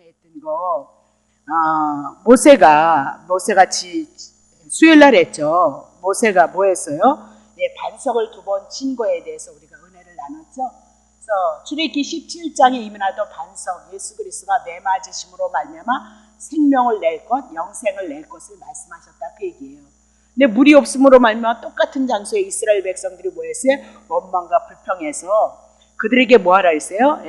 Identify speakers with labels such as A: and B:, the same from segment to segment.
A: 했던 거, 모세가 수요일 날 했죠. 모세가 뭐 했어요? 네, 반석을 2번 친 거에 대해서 우리가 은혜를 나눴죠. 그래서 출애굽기 17장에 이민하도 반석 예수 그리스도가 매 맞으심으로 말미암아 생명을 낼 것, 영생을 낼 것을 말씀하셨다 그 얘기예요. 근데 물이 없음으로 말미암아 똑같은 장소에 이스라엘 백성들이 뭐 했어요? 원망과 불평해서 그들에게 뭐 하라 했어요?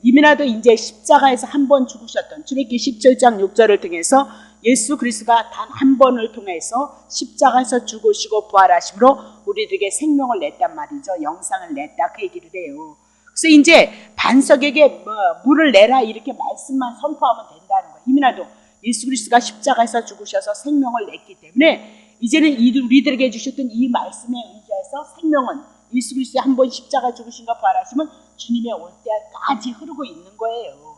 A: 이민하도 이제 십자가에서 한 번 죽으셨던 출애굽기 17장 6절을 통해서 예수 그리스도가 단 한 번을 통해서 십자가에서 죽으시고 부활하심으로 우리들에게 생명을 냈단 말이죠. 영상을 냈다 그 얘기를 해요. 그래서 이제 반석에게 물을 내라 이렇게 말씀만 선포하면 된다는 거예요. 이민하도 예수 그리스도가 십자가에서 죽으셔서 생명을 냈기 때문에 이제는 우리들에게 주셨던 이 말씀에 의지해서 생명은 예수 그리스도의 한 번 십자가 죽으신가 부활하시면 주님의 올 때까지 흐르고 있는 거예요.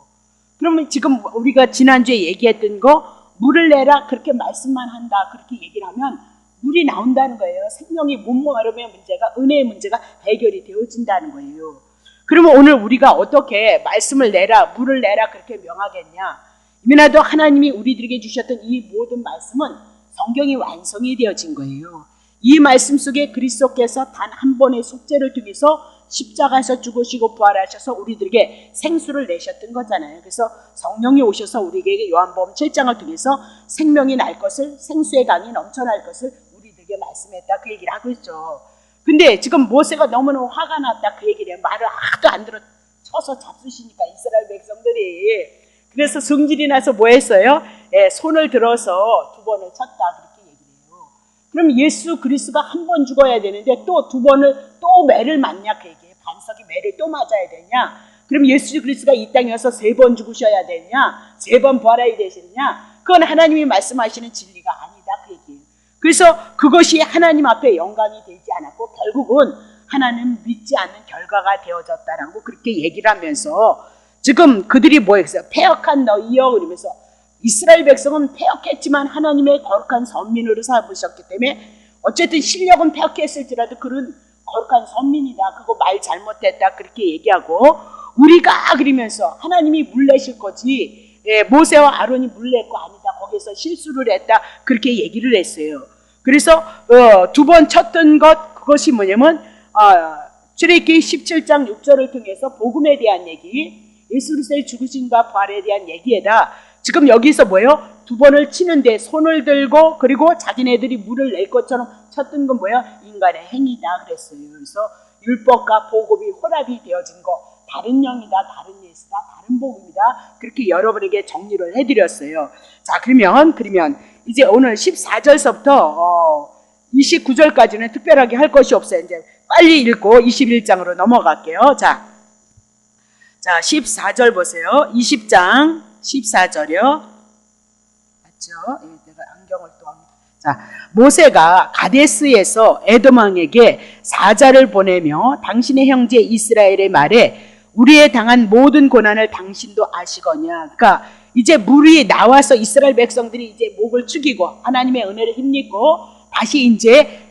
A: 그러면 지금 우리가 지난주에 얘기했던 거 물을 내라 그렇게 말씀만 한다 그렇게 얘기를 하면 물이 나온다는 거예요. 생명이 몸마름의 문제가 은혜의 문제가 해결이 되어진다는 거예요. 그러면 오늘 우리가 어떻게 말씀을 내라 물을 내라 그렇게 명하겠냐. 이민하도 하나님이 우리들에게 주셨던 이 모든 말씀은 성경이 완성이 되어진 거예요. 이 말씀 속에 그리스도께서 단 한 번의 속죄를 통해서 십자가에서 죽으시고 부활하셔서 우리들에게 생수를 내셨던 거잖아요. 그래서 성령이 오셔서 우리에게 요한복음 7장을 통해서 생명이 날 것을 생수의 강이 넘쳐날 것을 우리들에게 말씀했다 그 얘기를 하고 있죠. 근데 지금 모세가 너무너무 화가 났다 그 얘기를 해요. 말을 하도 안 들어 쳐서 잡수시니까 이스라엘 백성들이. 그래서 성질이 나서 뭐 했어요? 손을 들어서 2번을 쳤다 그렇게 얘기를 해요. 그럼 예수 그리스도가 한 번 죽어야 되는데 또 2번을 또 매를 맞냐 그 얘기예요. 반석이 매를 또 맞아야 되냐? 그럼 예수 그리스도가 이 땅에 와서 3번 죽으셔야 되냐? 3번 부활해야 되시느냐? 그건 하나님이 말씀하시는 진리가 아니다 그 얘기예요. 그래서 그것이 하나님 앞에 영광이 되지 않았고 결국은 하나님 믿지 않는 결과가 되어졌다라고 그렇게 얘기를 하면서 지금 그들이 뭐 했어요? 패역한 너희여 그러면서 이스라엘 백성은 패역했지만 하나님의 거룩한 선민으로 삼으셨기 때문에 어쨌든 실력은 패역했을지라도 그런 거룩한 선민이다. 그거 말 잘못했다. 그렇게 얘기하고 우리가 그러면서 하나님이 물내실 거지 모세와 아론이 물낼 거 아니다. 거기서 실수를 했다. 그렇게 얘기를 했어요. 그래서 2번 쳤던 그것이 뭐냐면 출애굽기 17장 6절을 통해서 복음에 대한 얘기 예수 그리스도의 죽으심과 부활에 대한 얘기에다 지금 여기서 뭐예요? 2번을 치는데 손을 들고 그리고 자기네들이 물을 낼 것처럼 쳤던 건 뭐예요? 인간의 행위다 그랬어요. 그래서 율법과 복음이 혼합이 되어진 거 다른 영이다, 다른 예수다, 다른 복음이다 그렇게 여러분에게 정리를 해드렸어요. 자 그러면 이제 오늘 14절서부터 29절까지는 특별하게 할 것이 없어요. 이제 빨리 읽고 21장으로 넘어갈게요. 자 14절 보세요. 20장 14절이요. 맞죠? 내가 안경을 또 합니다. 자, 모세가 가데스에서 에돔 왕에게 사자를 보내며 당신의 형제 이스라엘의 말에 우리의 당한 모든 고난을 당신도 아시거냐. 그러니까 이제 물이 나와서 이스라엘 백성들이 이제 목을 축이고 하나님의 은혜를 힘입고 다시 이제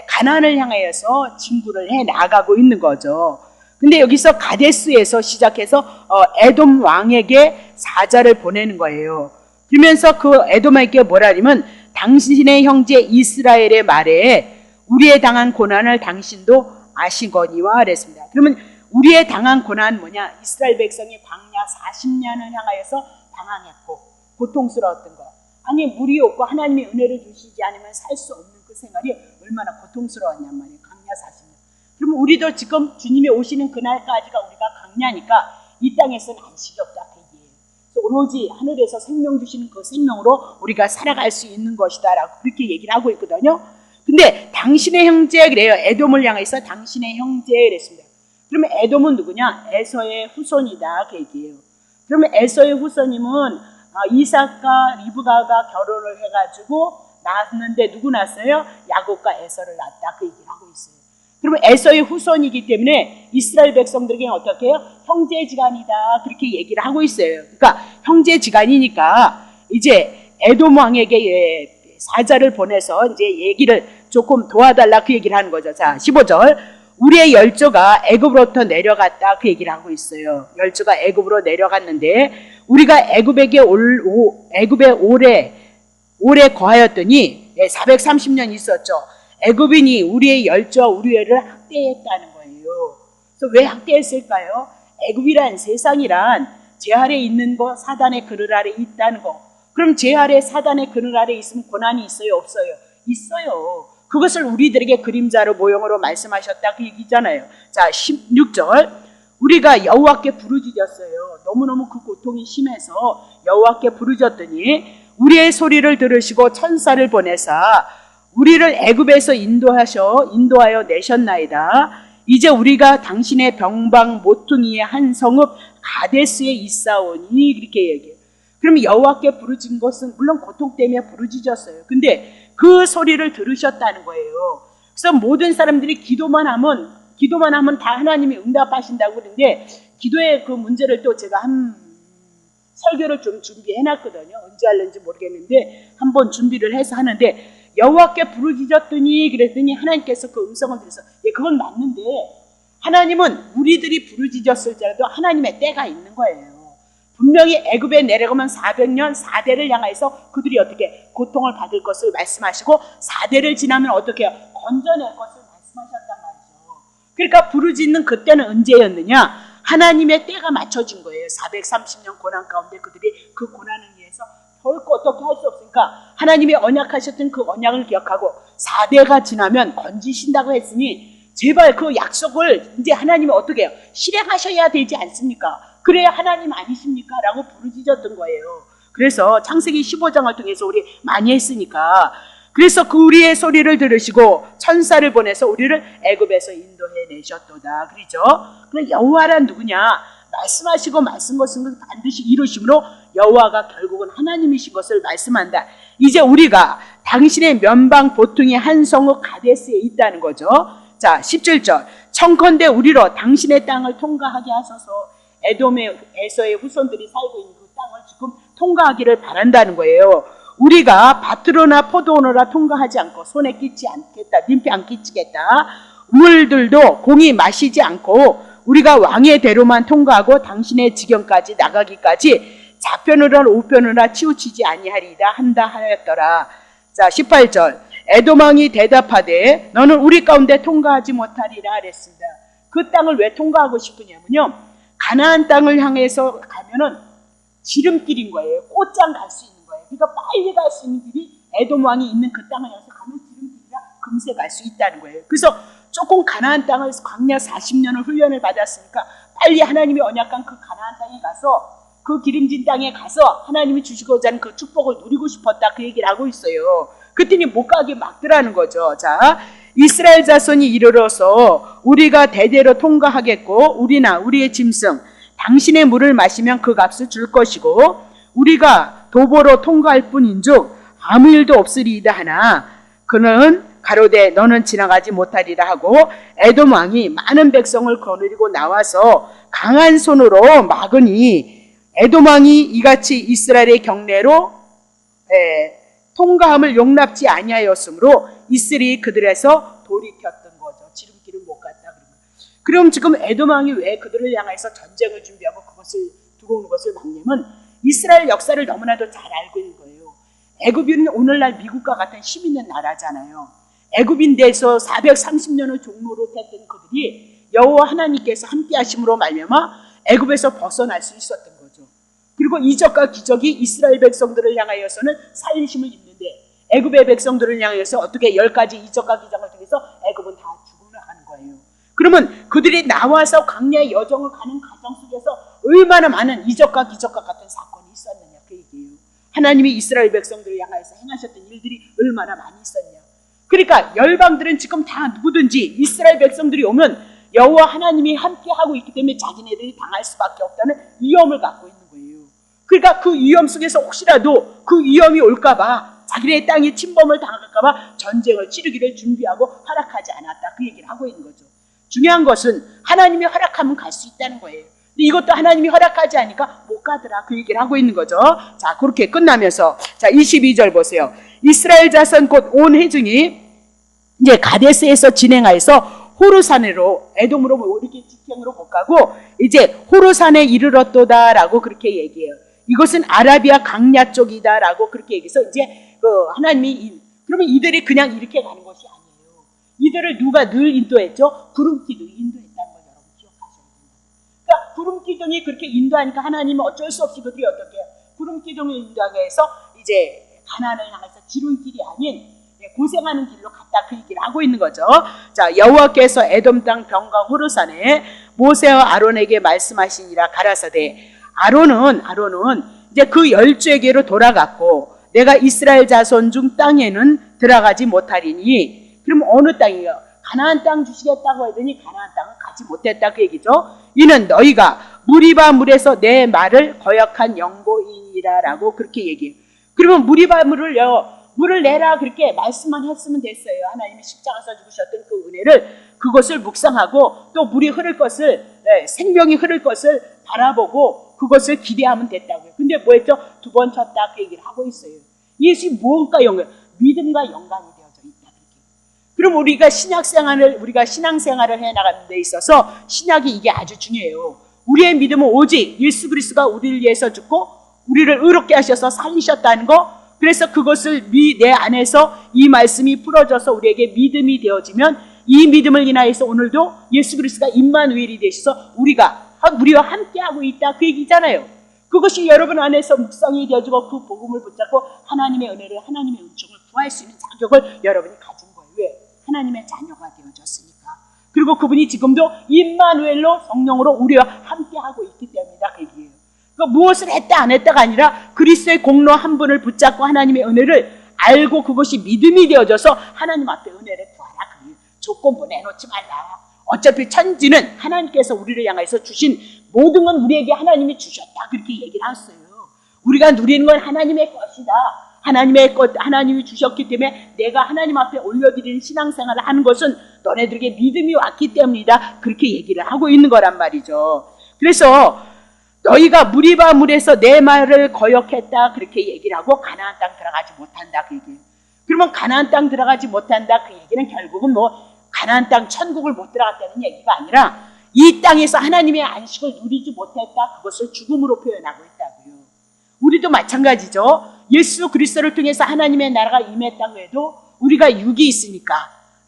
A: 가나안을 향하여서 진구를 해 나가고 있는 거죠. 근데 여기서 가데스에서 시작해서 에돔 왕에게 사자를 보내는 거예요. 그러면서 그 에돔에게 뭐라 하냐면 당신의 형제 이스라엘의 말에 우리의 당한 고난을 당신도 아시거니와 그랬습니다. 그러면 우리의 당한 고난은 뭐냐? 이스라엘 백성이 광야 40년을 향하여서 방황했고 고통스러웠던 거. 아니 물이 없고 하나님의 은혜를 주시지 않으면 살 수 없는 그 생활이 얼마나 고통스러웠냔 말이에요. 광야 40년. 그러면 우리도 지금 주님이 오시는 그날까지가 우리가 강냐니까 이 땅에서는 안식이 없다 그 얘기예요. 그래서 오로지 하늘에서 생명 주시는 그 생명으로 우리가 살아갈 수 있는 것이다 라고 그렇게 얘기를 하고 있거든요. 근데 당신의 형제 그래요. 에돔을 향해서 당신의 형제 그랬습니다. 그러면 에돔은 누구냐? 에서의 후손이다 그 얘기예요. 그러면 에서의 후손님은 이삭과 리브가가 결혼을 해가지고 낳았는데 누구 낳았어요? 야곱과 에서를 낳았다 그 얘기를 하고 있어요. 그러면 에서의 후손이기 때문에 이스라엘 백성들에게는 어떻게 해요? 형제지간이다 그렇게 얘기를 하고 있어요. 그러니까 형제지간이니까 이제 에돔 왕에게 사자를 보내서 이제 얘기를 조금 도와달라 그 얘기를 하는 거죠. 자 15절 우리의 열조가 애굽으로부터 내려갔다 그 얘기를 하고 있어요. 열조가 애굽으로 내려갔는데 우리가 애굽에 오래 거하였더니 430년 있었죠. 애굽인이 우리의 열조와 우리를 학대했다는 거예요. 그래서 왜 학대했을까요? 애굽이란 세상이란 제 아래 있는 거, 사단의 그늘 아래 있다는 거. 그럼 제 아래 사단의 그늘 아래 있으면 고난이 있어요, 없어요? 있어요. 그것을 우리들에게 그림자로 모형으로 말씀하셨다 그 얘기잖아요. 자, 16절. 우리가 여호와께 부르짖었어요. 너무너무 그 고통이 심해서 여호와께 부르짖었더니 우리의 소리를 들으시고 천사를 보내사 우리를 애굽에서 인도하여 내셨나이다. 이제 우리가 당신의 병방 모퉁이의 한 성읍 가데스에 있사오니 그렇게 얘기해요. 그럼 여호와께 부르짖은 것은 물론 고통 때문에 부르짖었어요. 근데 그 소리를 들으셨다는 거예요. 그래서 모든 사람들이 기도만 하면 다 하나님이 응답하신다고 그러는데 기도의 그 문제를 또 제가 한 설교를 좀 준비해놨거든요. 언제 할는지 모르겠는데 한번 준비를 해서 하는데 여호와께 부르짖었더니 그랬더니 하나님께서 그 음성을 들으셔서 그건 맞는데 하나님은 우리들이 부르짖었을지라도 하나님의 때가 있는 거예요. 분명히 애굽에 내려가면 400년 4대를 향해서 그들이 어떻게 고통을 받을 것을 말씀하시고 4대를 지나면 어떻게 해요? 건져낼 것을 말씀하셨단 말이죠. 그러니까 부르짖는 그때는 언제였느냐? 하나님의 때가 맞춰진 거예요. 430년 고난 가운데 그들이 그 고난을 위해서 결코 어떻게 할 수 없으니까 하나님이 언약하셨던 그 언약을 기억하고 4대가 지나면 건지신다고 했으니 제발 그 약속을 이제 하나님이 어떻게 해요? 실행하셔야 되지 않습니까? 그래야 하나님 아니십니까? 라고 부르짖었던 거예요. 그래서 창세기 15장을 통해서 우리 많이 했으니까 그래서 그 우리의 소리를 들으시고 천사를 보내서 우리를 애굽에서 인도해 내셨도다. 그러죠? 그럼 여호와란 누구냐? 말씀하시고 말씀 것은 반드시 이루심으로 여호와가 결국은 하나님이신 것을 말씀한다. 이제 우리가 당신의 면방 보통의 한 성읍 가데스에 있다는 거죠. 자, 17절. 청컨대 우리로 당신의 땅을 통과하게 하소서. 에돔에서의 후손들이 살고 있는 그 땅을 지금 통과하기를 바란다는 거예요. 우리가 밭으로나 포도원으로 통과하지 않고 손에 끼지 않겠다. 민폐 안 끼치겠다. 우물들도 공이 마시지 않고 우리가 왕의 대로만 통과하고 당신의 지경까지 나가기까지 좌편으로나 우편으로나 치우치지 아니하리이다 한다 하였더라. 자, 18절. 에돔 왕이 대답하되 너는 우리 가운데 통과하지 못하리라 그랬습니다. 그 땅을 왜 통과하고 싶으냐면요, 가나안 땅을 향해서 가면은 지름길인 거예요. 곧장 갈 수 있는 거예요. 그러니까 빨리 갈 수 있는 길이 에돔 왕이 있는 그 땅을 향해서 가면 지름길이라 금세 갈 수 있다는 거예요. 그래서 조금 가나안 땅을 광야 40년을 훈련을 받았으니까 빨리 하나님이 언약한 그 가나안 땅에 가서 그 기름진 땅에 가서 하나님이 주시고자 하는 그 축복을 누리고 싶었다 그 얘기를 하고 있어요. 그랬더니 못 가게 막더라는 거죠. 자, 이스라엘 자손이 이르러서 우리가 대대로 통과하겠고 우리나 우리의 짐승 당신의 물을 마시면 그 값을 줄 것이고 우리가 도보로 통과할 뿐인즉 아무 일도 없으리이다 하나 그는 가로되 너는 지나가지 못하리라 하고 에돔 왕이 많은 백성을 거느리고 나와서 강한 손으로 막으니 에돔 왕이 이같이 이스라엘의 경내로 통과함을 용납지 아니하였으므로 이스라엘이 그들에서 돌이켰던 거죠. 지름길을 못 갔다 그런 거예요. 그럼 지금 에돔 왕이 왜 그들을 향해서 전쟁을 준비하고 그것을 들어오는 것을 막냐면 이스라엘 역사를 너무나도 잘 알고 있는 거예요. 애굽은 오늘날 미국과 같은 힘 있는 나라잖아요. 애굽인데서 430년을 종로로 했던 그들이 여호와 하나님께서 함께 하심으로 말미암아 애굽에서 벗어날 수 있었던 거죠. 그리고 이적과 기적이 이스라엘 백성들을 향하여서는 살리심을 입는데 애굽의 백성들을 향해서 어떻게 10가지 이적과 기적을 통해서 애굽은 다 죽음을 하는 거예요. 그러면 그들이 나와서 광야의 여정을 가는 과정 속에서 얼마나 많은 이적과 기적과 같은 사건이 있었느냐 그 얘기예요. 하나님이 이스라엘 백성들을 향하여서 행하셨던 일들이 얼마나 많이 있었냐. 그러니까 열방들은 지금 다 누구든지 이스라엘 백성들이 오면 여호와 하나님이 함께하고 있기 때문에 자기네들이 당할 수밖에 없다는 위험을 갖고 있는 거예요. 그러니까 그 위험 속에서 혹시라도 그 위험이 올까봐 자기네 땅에 침범을 당할까봐 전쟁을 치르기를 준비하고 허락하지 않았다 그 얘기를 하고 있는 거죠. 중요한 것은 하나님이 허락하면 갈 수 있다는 거예요. 근데 이것도 하나님이 허락하지 않으니까 못 가더라 그 얘기를 하고 있는 거죠. 자, 그렇게 끝나면서 자 22절 보세요. 이스라엘 자손 곧 온 회중이 이제 가데스에서 진행하여서 호르산으로 에돔으로 이렇게 직행으로 못 가고 이제 호르산에 이르렀도다라고 그렇게 얘기해요. 이것은 아라비아 강야 쪽이다라고 그렇게 얘기해서 이제 하나님이 그러면 이들이 그냥 이렇게 가는 것이 아니에요. 이들을 누가 늘 인도했죠? 구름기둥이 인도했다는 걸 여러분 기억하셔야 됩니다. 그러니까 구름기둥이 그렇게 인도하니까 하나님은 어쩔 수 없이 그들이 어떻게 구름기둥을 인도하게 해서 이제 가나안을 향해서 지름길이 아닌 고생하는 길로 갔다 그 얘기를 하고 있는 거죠. 자, 여호와께서 에돔 땅 변강 호르산에 모세와 아론에게 말씀하시니라 가라사대 아론은 이제 그 10주에게로 돌아갔고 내가 이스라엘 자손 중 땅에는 들어가지 못하리니 그럼 어느 땅이에요? 가나안 땅 주시겠다고 하더니 가나안 땅은 가지 못했다 그 얘기죠. 이는 너희가 무리바 물에서 내 말을 거역한 영고이니라라고 그렇게 얘기해요. 그러면 무리바 물을 내라 그렇게 말씀만 했으면 됐어요. 하나님이 십자가에서 주셨던 그 은혜를 그것을 묵상하고 또 물이 흐를 것을 생명이 흐를 것을 바라보고 그것을 기대하면 됐다고요. 근데 뭐 했죠? 두 번 쳤다 그 얘기를 하고 있어요. 이것이 무엇과 믿음과 연관이 되어져 있다. 그럼 우리가 신앙생활을 해나가는 데 있어서 신약이 이게 아주 중요해요. 우리의 믿음은 오직 예수 그리스도가 우리를 위해서 죽고 우리를 의롭게 하셔서 살리셨다는 거, 그래서 그것을 내 안에서 이 말씀이 풀어져서 우리에게 믿음이 되어지면 이 믿음을 인하여서 오늘도 예수 그리스도가 임마누엘이 되셔서 우리와 함께하고 있다 그 얘기잖아요. 그것이 여러분 안에서 묵상이 되어지고 그 복음을 붙잡고 하나님의 은혜를 하나님의 은총을 구할 수 있는 자격을 여러분이 가진 거예요. 왜? 하나님의 자녀가 되어졌으니까. 그리고 그분이 지금도 임마누엘로 성령으로 우리와 함께하고 있기 때문이다 그 얘기예요. 그러니까 무엇을 했다 안 했다가 아니라 그리스도의 공로 한 분을 붙잡고 하나님의 은혜를 알고 그것이 믿음이 되어져서 하나님 앞에 은혜를 구하라. 그 조건부 내놓지 말라. 어차피 천지는 하나님께서 우리를 향해서 주신 모든 건 우리에게 하나님이 주셨다 그렇게 얘기를 했어요. 우리가 누리는 건 하나님의 것이다. 하나님이 주셨기 때문에 내가 하나님 앞에 올려드리는 신앙생활을 하는 것은 너네들에게 믿음이 왔기 때문이다 그렇게 얘기를 하고 있는 거란 말이죠. 그래서 너희가 무리바 물에서 내 말을 거역했다 그렇게 얘기를 하고 가나안 땅 들어가지 못한다 그 얘기예요. 그러면 가나안 땅 들어가지 못한다 그 얘기는 결국은 가나안 땅 천국을 못 들어갔다는 얘기가 아니라 이 땅에서 하나님의 안식을 누리지 못했다 그것을 죽음으로 표현하고 있다고요. 우리도 마찬가지죠. 예수 그리스도를 통해서 하나님의 나라가 임했다고 해도 우리가 육이 있으니까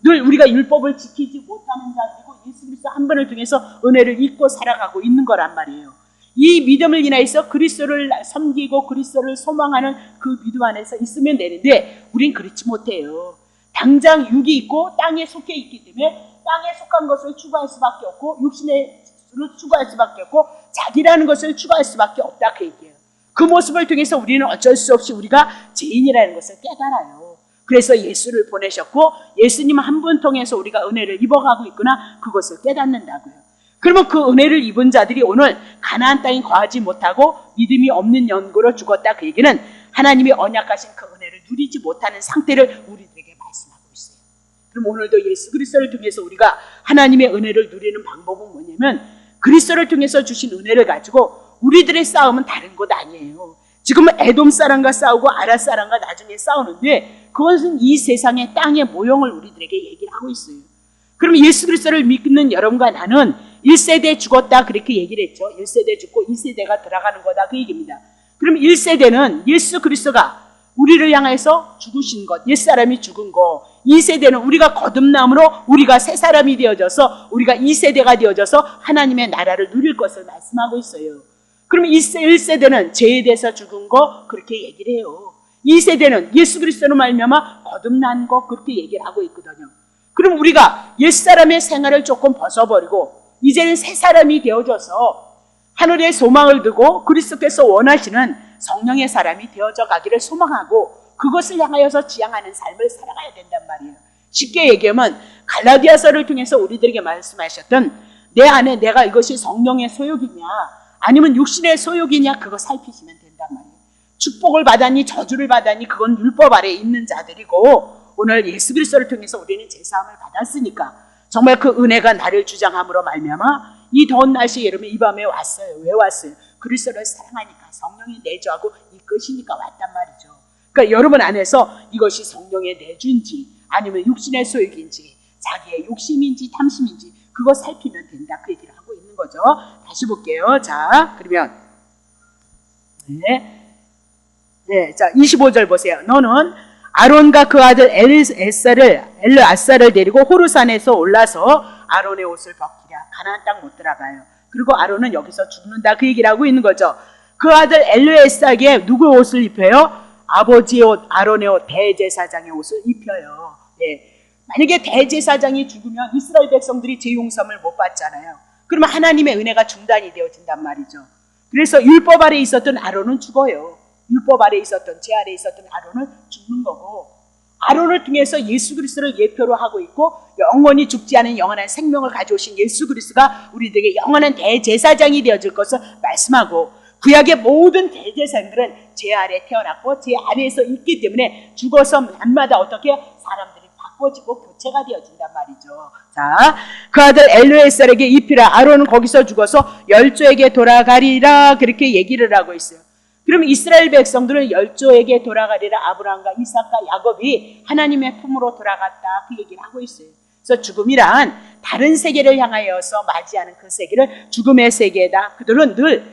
A: 늘 우리가 율법을 지키지 못하는 자들이고 예수 그리스도 한 분을 통해서 은혜를 잊고 살아가고 있는 거란 말이에요. 이 믿음을 인하여서 그리스도를 섬기고 그리스도를 소망하는 그 믿음 안에서 있으면 되는데 우린 그렇지 못해요. 당장 육이 있고 땅에 속해 있기 때문에 땅에 속한 것을 추구할 수밖에 없고 육신의 것을 추구할 수밖에 없고 자기라는 것을 추구할 수밖에 없다 그 얘기예요. 그 모습을 통해서 우리는 어쩔 수 없이 우리가 죄인이라는 것을 깨달아요. 그래서 예수를 보내셨고 예수님 한 분 통해서 우리가 은혜를 입어가고 있구나 그것을 깨닫는다고요. 그러면 그 은혜를 입은 자들이 오늘 가나안 땅에 거하지 못하고 믿음이 없는 연고로 죽었다 그 얘기는 하나님이 언약하신 그 은혜를 누리지 못하는 상태를 우리들에게 말씀하고 있어요. 그럼 오늘도 예수 그리스도를 통해서 우리가 하나님의 은혜를 누리는 방법은 뭐냐면 그리스도를 통해서 주신 은혜를 가지고 우리들의 싸움은 다른 것 아니에요. 지금은 에돔 사람과 싸우고 아랏 사람과 나중에 싸우는데 그것은 이 세상의 땅의 모형을 우리들에게 얘기를 하고 있어요. 그럼 예수 그리스도를 믿는 여러분과 나는 1세대 죽었다 그렇게 얘기를 했죠. 1세대 죽고 2세대가 들어가는 거다 그 얘기입니다. 그럼 1세대는 예수 그리스도가 우리를 향해서 죽으신 것, 옛사람이 죽은 거. 2세대는 우리가 거듭남으로 우리가 새 사람이 되어져서 우리가 2세대가 되어져서 하나님의 나라를 누릴 것을 말씀하고 있어요. 그러면 1세대는 죄에 대해서 죽은 거 그렇게 얘기를 해요. 2세대는 예수 그리스도로 말미암아 거듭난 거 그렇게 얘기를 하고 있거든요. 그럼 우리가 옛사람의 생활을 조금 벗어버리고 이제는 새 사람이 되어져서 하늘의 소망을 두고 그리스도께서 원하시는 성령의 사람이 되어져 가기를 소망하고 그것을 향하여서 지향하는 삶을 살아가야 된단 말이에요. 쉽게 얘기하면 갈라디아서를 통해서 우리들에게 말씀하셨던 내 안에 내가 이것이 성령의 소욕이냐 아니면 육신의 소욕이냐 그거 살피시면 된단 말이에요. 축복을 받았니 저주를 받았니 그건 율법 아래에 있는 자들이고 오늘 예수 그리스도를 통해서 우리는 제사함을 받았으니까 정말 그 은혜가 나를 주장함으로 말미암아 이 더운 날씨에 여러분 이 밤에 왔어요. 왜 왔어요? 그리스도를 사랑하니까 성령이 내주하고 이끄시니까 왔단 말이죠. 그러니까 여러분 안에서 이것이 성령의 내주인지 아니면 육신의 소욕인지 자기의 욕심인지 탐심인지 그거 살피면 된다 그 얘기를 하고 있는 거죠. 다시 볼게요. 자 그러면 네. 네, 자 25절 보세요. 너는 아론과 그 아들 엘르아사를 데리고 호르산에서 올라서 아론의 옷을 벗기랴. 가나안 땅 못 들어가요. 그리고 아론은 여기서 죽는다, 그 얘기를 하고 있는 거죠. 그 아들 엘르아사에게 누구 옷을 입혀요? 아버지의 옷, 아론의 옷, 대제사장의 옷을 입혀요. 예. 만약에 대제사장이 죽으면 이스라엘 백성들이 제 용서를 못 받잖아요. 그러면 하나님의 은혜가 중단이 되어진단 말이죠. 그래서 율법 아래 있었던 아론은 죽어요. 율법 아래 있었던, 제 아래 있었던 아론은 죽는 거고, 아론을 통해서 예수 그리스도를 예표로 하고 있고 영원히 죽지 않은 영원한 생명을 가져오신 예수 그리스도가 우리들에게 영원한 대제사장이 되어줄 것을 말씀하고, 구약의 모든 대제사장들은 제 아래 태어났고 제 아래에서 있기 때문에 죽어서 날마다 어떻게 사람들이 바꿔지고 교체가 되어진단 말이죠. 자, 그 아들 엘르에셀에게 입히라. 아론은 거기서 죽어서 열조에게 돌아가리라, 그렇게 얘기를 하고 있어요. 그럼 이스라엘 백성들은 열조에게 돌아가리라. 아브라함과 이삭과 야곱이 하나님의 품으로 돌아갔다, 그 얘기를 하고 있어요. 그래서 죽음이란 다른 세계를 향하여서 맞이하는 그 세계를 죽음의 세계다. 그들은 늘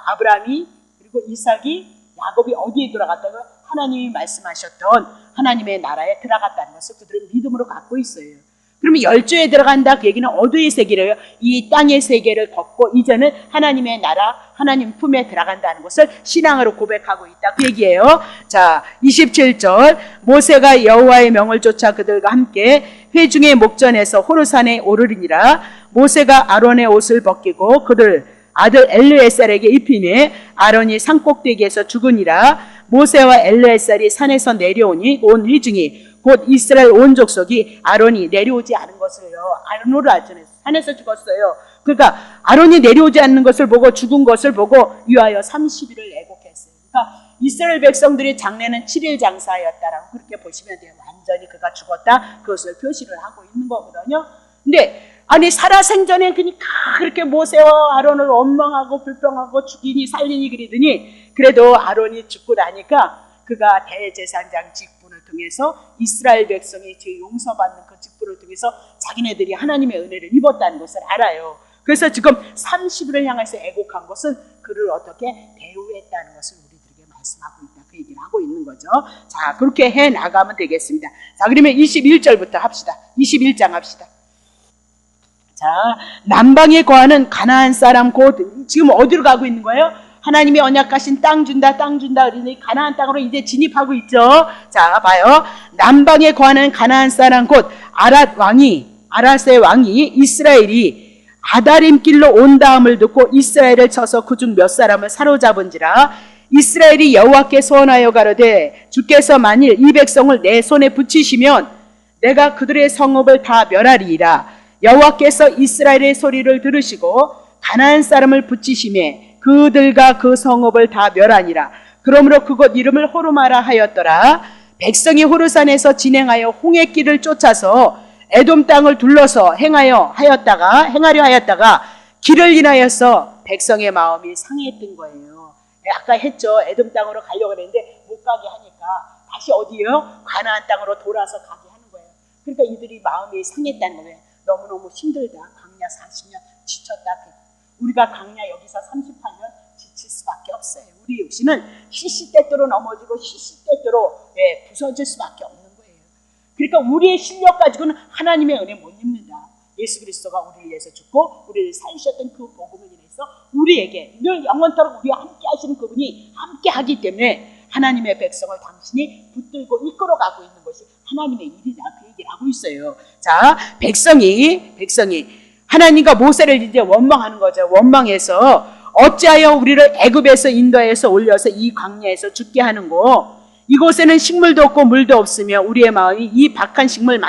A: 아브라함이 그리고 이삭이 야곱이 어디에 돌아갔다고? 하나님이 말씀하셨던 하나님의 나라에 들어갔다는 것을 그들은 믿음으로 갖고 있어요. 그러면 열조에 들어간다, 그 얘기는 어디의 세계래요? 이 땅의 세계를 걷고 이제는 하나님의 나라, 하나님 품에 들어간다는 것을 신앙으로 고백하고 있다, 그 얘기예요. 자, 27절 모세가 여호와의 명을 쫓아 그들과 함께 회중의 목전에서 호르산에 오르리니라. 모세가 아론의 옷을 벗기고 그들 아들 엘르에셀에게 입히매 아론이 산꼭대기에서 죽으니라. 모세와 엘르에셀이 산에서 내려오니 온 회중이 곧 이스라엘 온 족속이 아론이 내려오지 않은 것을요, 아론으로 알잖아요. 산에서 죽었어요. 그러니까 아론이 내려오지 않는 것을 보고, 죽은 것을 보고 위하여 30일을 애곡했어요. 그러니까 이스라엘 백성들의 장례는 7일 장사였다라고 그렇게 보시면 돼요. 완전히 그가 죽었다, 그것을 표시를 하고 있는 거거든요. 근데 아니 살아생전에 그러니까 그렇게 모세와 아론을 원망하고 불평하고 죽이니 살리니 그러더니, 그래도 아론이 죽고 나니까 그가 대제사장 직분을 통해서 이스라엘 백성이 죄 용서받는 그 직분을 통해서 자기네들이 하나님의 은혜를 입었다는 것을 알아요. 그래서 지금 30일을 향해서 애곡한 것은 그를 어떻게 대우했다는 것을 우리들에게 말씀하고 있다, 그 얘기를 하고 있는 거죠. 자, 그렇게 해 나가면 되겠습니다. 자, 그러면 21절부터 합시다. 21장 합시다. 자, 남방에 거하는 가나안 사람, 곧 지금 어디로 가고 있는 거예요? 하나님이 언약하신 땅 준다, 땅 준다 그러니 가나안 땅으로 이제 진입하고 있죠. 자, 봐요. 남방에 거하는 가나안 사람 곧 아랏의 왕이 이스라엘이 아다림 길로 온 다음을 듣고 이스라엘을 쳐서 그중 몇 사람을 사로잡은지라. 이스라엘이 여호와께 소원하여 가로되 주께서 만일 이 백성을 내 손에 붙이시면 내가 그들의 성읍을 다 멸하리이다. 여호와께서 이스라엘의 소리를 들으시고 가나안 사람을 붙이심에 그들과 그 성읍을 다 멸하니라. 그러므로 그곳 이름을 호르마라 하였더라. 백성이 호르산에서 진행하여 홍해길을 쫓아서 에돔 땅을 둘러서 행하려 하였다가 길을 인하여서 백성의 마음이 상했던 거예요. 아까 했죠. 에돔 땅으로 가려고 했는데 못 가게 하니까 다시 어디요? 가나안 땅으로 돌아서 가게 하는 거예요. 그러니까 이들이 마음이 상했다는 거예요. 너무너무 힘들다. 광야 40년 지쳤다. 우리가 광야 여기서 38년 지칠 수밖에 없어요. 우리 육신은 시시때때로 넘어지고 시시때때로 부서질 수밖에 없는 거예요. 그러니까 우리의 실력 가지고는 하나님의 은혜 못 입는다. 예수 그리스도가 우리를 위해서 죽고 우리를 살리셨던 그 복음을 인해서 우리에게 늘 영원토록 우리와 함께 하시는 그분이 함께 하기 때문에 하나님의 백성을 당신이 붙들고 이끌어가고 있는 것이 하나님의 일이다, 그 얘기를 하고 있어요. 자, 백성이 하나님과 모세를 이제 원망하는 거죠. 원망해서 어찌하여 우리를 애굽에서 인도해서 올려서 이 광야에서 죽게 하는고, 이곳에는 식물도 없고 물도 없으며 우리의 마음이 이 박한 식물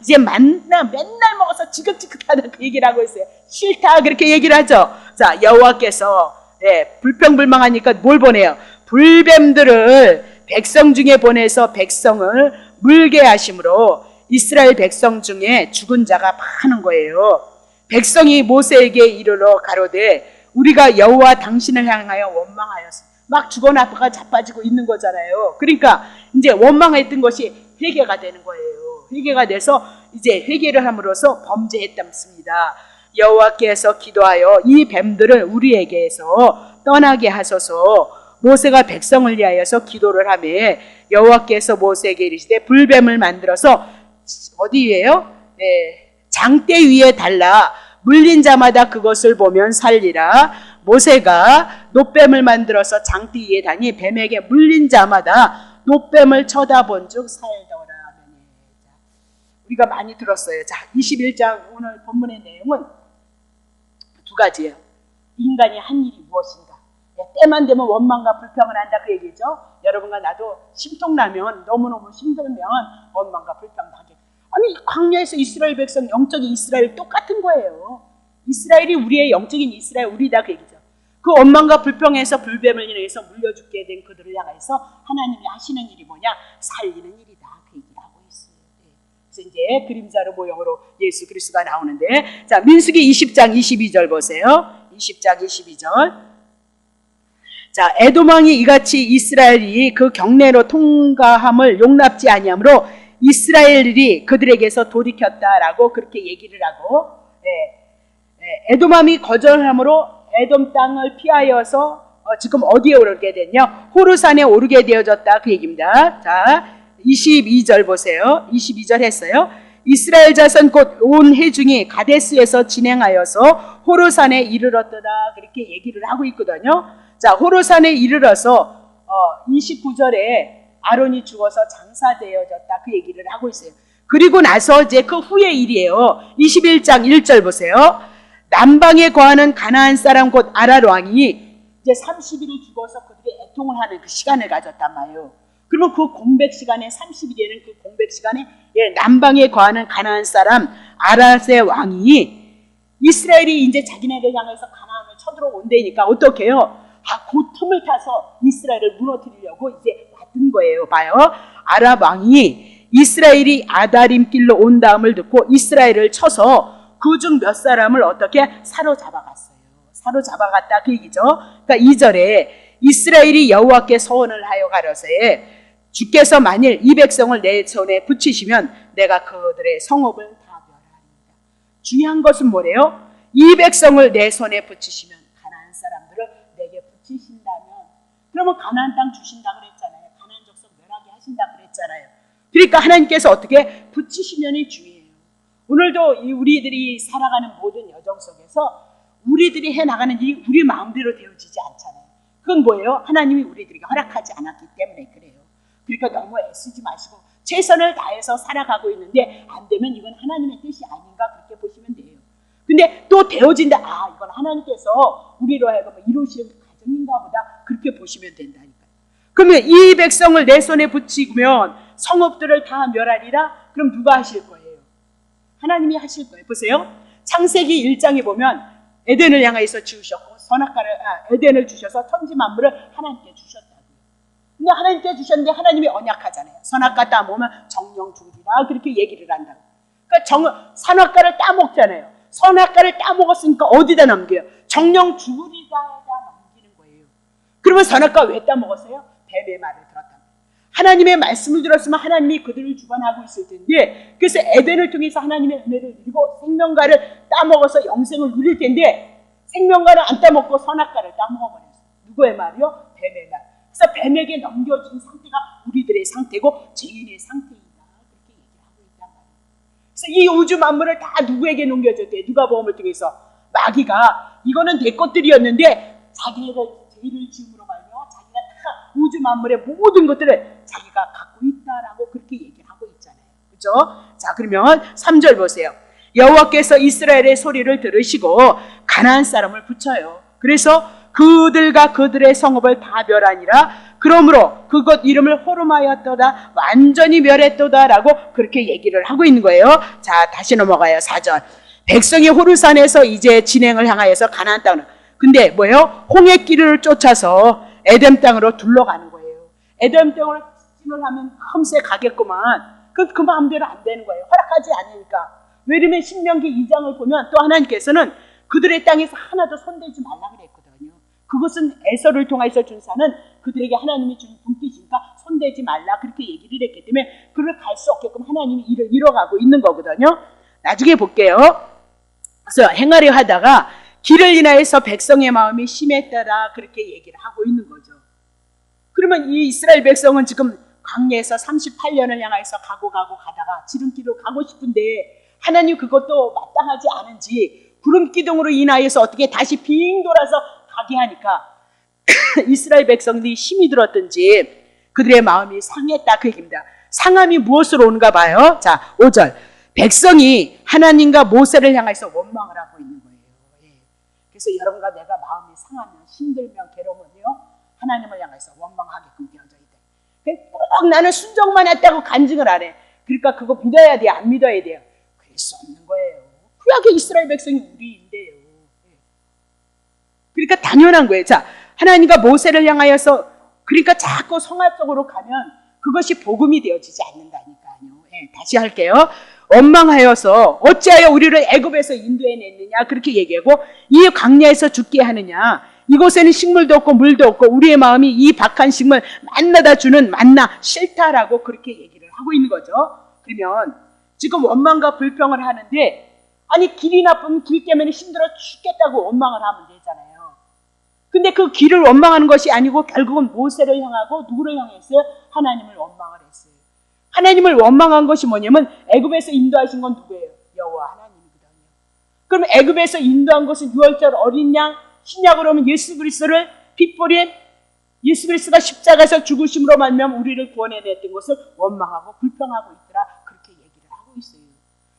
A: 이제 맨날 먹어서 지긋지긋하다, 그 얘기를 하고 있어요. 싫다, 그렇게 얘기를 하죠. 자, 여호와께서 불평불망하니까 뭘 보내요? 불뱀들을 백성 중에 보내서 백성을 물게 하심으로 이스라엘 백성 중에 죽은 자가 많은 거예요. 백성이 모세에게 이르러 가로되 우리가 여호와 당신을 향하여 원망하였으니, 막 죽어나다가 자빠지고 있는 거잖아요. 그러니까 이제 원망했던 것이 회개가 되는 거예요. 회개가 돼서 이제 회개를 함으로써 범죄했답니다. 여호와께서 기도하여 이 뱀들을 우리에게서 떠나게 하소서. 모세가 백성을 위하여서 기도를 하며 여호와께서 모세에게 이르시되 불뱀을 만들어서 어디 위에요? 장대 위에 달라 물린 자마다 그것을 보면 살리라. 모세가 놋뱀을 만들어서 장대 위에 다니 뱀에게 물린 자마다 놋뱀을 쳐다본 즉 살더라. 우리가 많이 들었어요. 자, 21장 오늘 본문의 내용은 두 가지예요. 인간이 한 일이 무엇인가? 때만 되면 원망과 불평을 한다 그 얘기죠. 여러분과 나도 심통나면 너무너무 힘들면 원망과 불평을 하게. 아니 광야에서 이스라엘 백성 영적인 이스라엘 똑같은 거예요. 이스라엘이 우리의 영적인 이스라엘 우리다 그 얘기죠. 그 원망과 불평에서 불뱀을 인해서 물려 죽게 된 그들을 향해서 하나님이 하시는 일이 뭐냐? 살리는 일이다 그 얘기를 하고 있어요. 그래서 이제 그림자로 모형으로 예수 그리스도가 나오는데, 자 민수기 20장 22절 보세요. 20장 22절. 자, 에돔 왕이 이같이 이스라엘이 그 경내로 통과함을 용납지 아니하므로 이스라엘이 그들에게서 돌이켰다라고 그렇게 얘기를 하고, 에돔 왕이 거절함으로 에돔 땅을 피하여서 지금 어디에 오르게 됐냐? 호르산에 오르게 되어졌다 그 얘기입니다. 자, 22절 보세요. 22절 했어요. 이스라엘 자손 곧 온 회중이 가데스에서 진행하여서 호르산에 이르렀더라 그렇게 얘기를 하고 있거든요. 자, 호르산에 이르러서 29절에 아론이 죽어서 장사되어졌다 그 얘기를 하고 있어요. 그리고 나서 이제 그 후의 일이에요. 21장 1절 보세요. 남방에 거하는 가나안 사람 곧 아랄 왕이 이제 30일을 죽어서 그들이 애통을 하는 그 시간을 가졌단 말이에요. 그러면 그 공백 시간에 30일에는 그 공백 시간에 남방에 거하는 가나안 사람 아랄의 왕이 이스라엘이 이제 자기네를 향해서 가나안을 쳐들어온다니까 어떻게 해요? 그 틈을 타서 이스라엘을 무너뜨리려고 이제 받은 거예요. 봐요. 아랍 왕이 이스라엘이 아다림 길로 온 다음을 듣고 이스라엘을 쳐서 그중 몇 사람을 어떻게 사로잡아갔어요. 사로잡아갔다 그 얘기죠. 그러니까 2절에 이스라엘이 여호와께 서원을 하여 가로되 주께서 만일 이 백성을 내 손에 붙이시면 내가 그들의 성읍을 다 멸하리이다. 중요한 것은 뭐래요? 이 백성을 내 손에 붙이시면 가나안 사람들을 내게 붙이신다면 그러면 가나안 땅 주신다 그랬잖아요. 가나안 족속 멸하게 하신다 그랬잖아요. 그러니까 하나님께서 어떻게 붙이시면이 중요해요. 오늘도 우리들이 살아가는 모든 여정 속에서 우리들이 해나가는 일이 우리 마음대로 되어지지 않잖아요. 그건 뭐예요? 하나님이 우리들에게 허락하지 않았기 때문에 그래요. 그러니까 너무 애쓰지 마시고 최선을 다해서 살아가고 있는데 안 되면 이건 하나님의 뜻이 아닌가 그렇게 보시면 돼요. 근데 또 되어진다. 이건 하나님께서 우리로 하여금 이루시는 과정인가 보다 그렇게 보시면 된다니까요. 그러면 이 백성을 내 손에 붙이면 성읍들을 다 멸하리라? 그럼 누가 하실 거예요? 하나님이 하실 거예요. 보세요. 창세기 1장에 보면 에덴을 향해서 지으셨고 에덴을 주셔서 천지 만물을 하나님께 주셨다고요. 근데 하나님께 주셨는데 하나님이 언약하잖아요. 선악과 따먹으면 정령 죽으리라 그렇게 얘기를 한다고. 그러니까 선악과를 따먹잖아요. 선악과를 따먹었으니까 어디다 넘겨요? 정령 죽으리다에다 넘기는 거예요. 그러면 선악과 왜 따먹었어요? 뱀의 말을 들었다. 하나님의 말씀을 들었으면 하나님이 그들을 주관하고 있을 텐데, 그래서 에덴을 통해서 하나님의 은혜를 누리고 생명과를 따먹어서 영생을 누릴 텐데 생명과를 안 따먹고 선악과를 따먹어버렸어요. 누구의 말이요? 뱀의 말. 그래서 뱀에게 넘겨준 상태가 우리들의 상태고 죄인의 상태이다 그렇게 얘기를 하고 있단 말이에요. 그래서 이 우주 만물을 다 누구에게 넘겨줬대? 누가복음을 통해서 마귀가 이거는 내 것들이었는데 자기네들 죄를 지음으로 말며 자기가 다 우주 만물의 모든 것들을 자기가 갖고 있다라고 그렇게 얘기를 하고 있잖아요. 그렇죠? 자, 그러면 3절 보세요. 여호와께서 이스라엘의 소리를 들으시고 가나안 사람을 붙여요. 그래서 그들과 그들의 성읍을 다 멸하니라. 그러므로 그것 이름을 호름하였도다. 완전히 멸했도다라고 그렇게 얘기를 하고 있는 거예요. 자, 다시 넘어가요. 4절. 백성이 호르산에서 이제 진행을 향하여서 가나안 땅을. 근데 뭐예요? 홍해길을 쫓아서 에덴 땅으로 둘러가는 거예요. 에덴 땅을 진을 하면 흠새 가겠구만. 그 마음대로 안 되는 거예요. 허락하지 않으니까. 왜냐면 신명기 2장을 보면 또 하나님께서는 그들의 땅에서 하나도 손대지 말라 그랬거든요. 그것은 에서를 통해서 준 산은 그들에게 하나님이 준 분깃이니까 손대지 말라 그렇게 얘기를 했기 때문에 그를 갈 수 없게끔 하나님이 일을 이뤄가고 있는 거거든요. 나중에 볼게요. 그래서 행하려 하다가 길을 인하여서 백성의 마음이 심했더라 그렇게 얘기를 하고 있는 거죠. 그러면 이 이스라엘 백성은 지금 광야에서 38년을 향해서 가다가 지름길로 가고 싶은데 하나님 그것도 마땅하지 않은지 구름 기둥으로 인하여서 어떻게 다시 빙 돌아서 가게 하니까 이스라엘 백성들이 힘이 들었든지 그들의 마음이 상했다 그 얘기입니다. 상함이 무엇으로 오는가 봐요. 자, 5절. 백성이 하나님과 모세를 향해서 원망을 하고 있는 거예요. 예. 그래서 여러분과 내가 마음이 상하면 힘들면 괴로우면요 하나님을 향해서 원망하게끔 되어져 있다. 꼭 나는 순종만 했다고 간증을 안 해. 그러니까 그거 믿어야 돼요? 안 믿어야 돼요? 그럴 수 없는 거예요. 구약의 이스라엘 백성이 우리인데요. 예. 그러니까 당연한 거예요. 자, 하나님과 모세를 향하여서 그러니까 자꾸 성화적으로 가면 그것이 복음이 되어지지 않는다니까요. 예, 다시 할게요. 원망하여서 어찌하여 우리를 애굽에서 인도해냈느냐 그렇게 얘기하고 이 광야에서 죽게 하느냐 이곳에는 식물도 없고 물도 없고 우리의 마음이 이 박한 식물 만나다 주는 만나 싫다라고 그렇게 얘기를 하고 있는 거죠. 그러면 지금 원망과 불평을 하는데 아니 길이 나쁘면 길 때문에 힘들어 죽겠다고 원망을 하면 되잖아요. 근데 그 길을 원망하는 것이 아니고 결국은 모세를 향하고 누구를 향했어요? 하나님을 원망을 했어요. 하나님을 원망한 것이 뭐냐면 애굽에서 인도하신 건 누구예요? 여호와 하나님이거든요. 그럼 애굽에서 인도한 것은 유월절 어린 양, 신약으로 하면 예수 그리스도를 핏뿌린 예수 그리스도가 십자가에서 죽으심으로 말미암아 우리를 구원해냈던 것을 원망하고 불평하고 있더라 그렇게 얘기를 하고 있어요.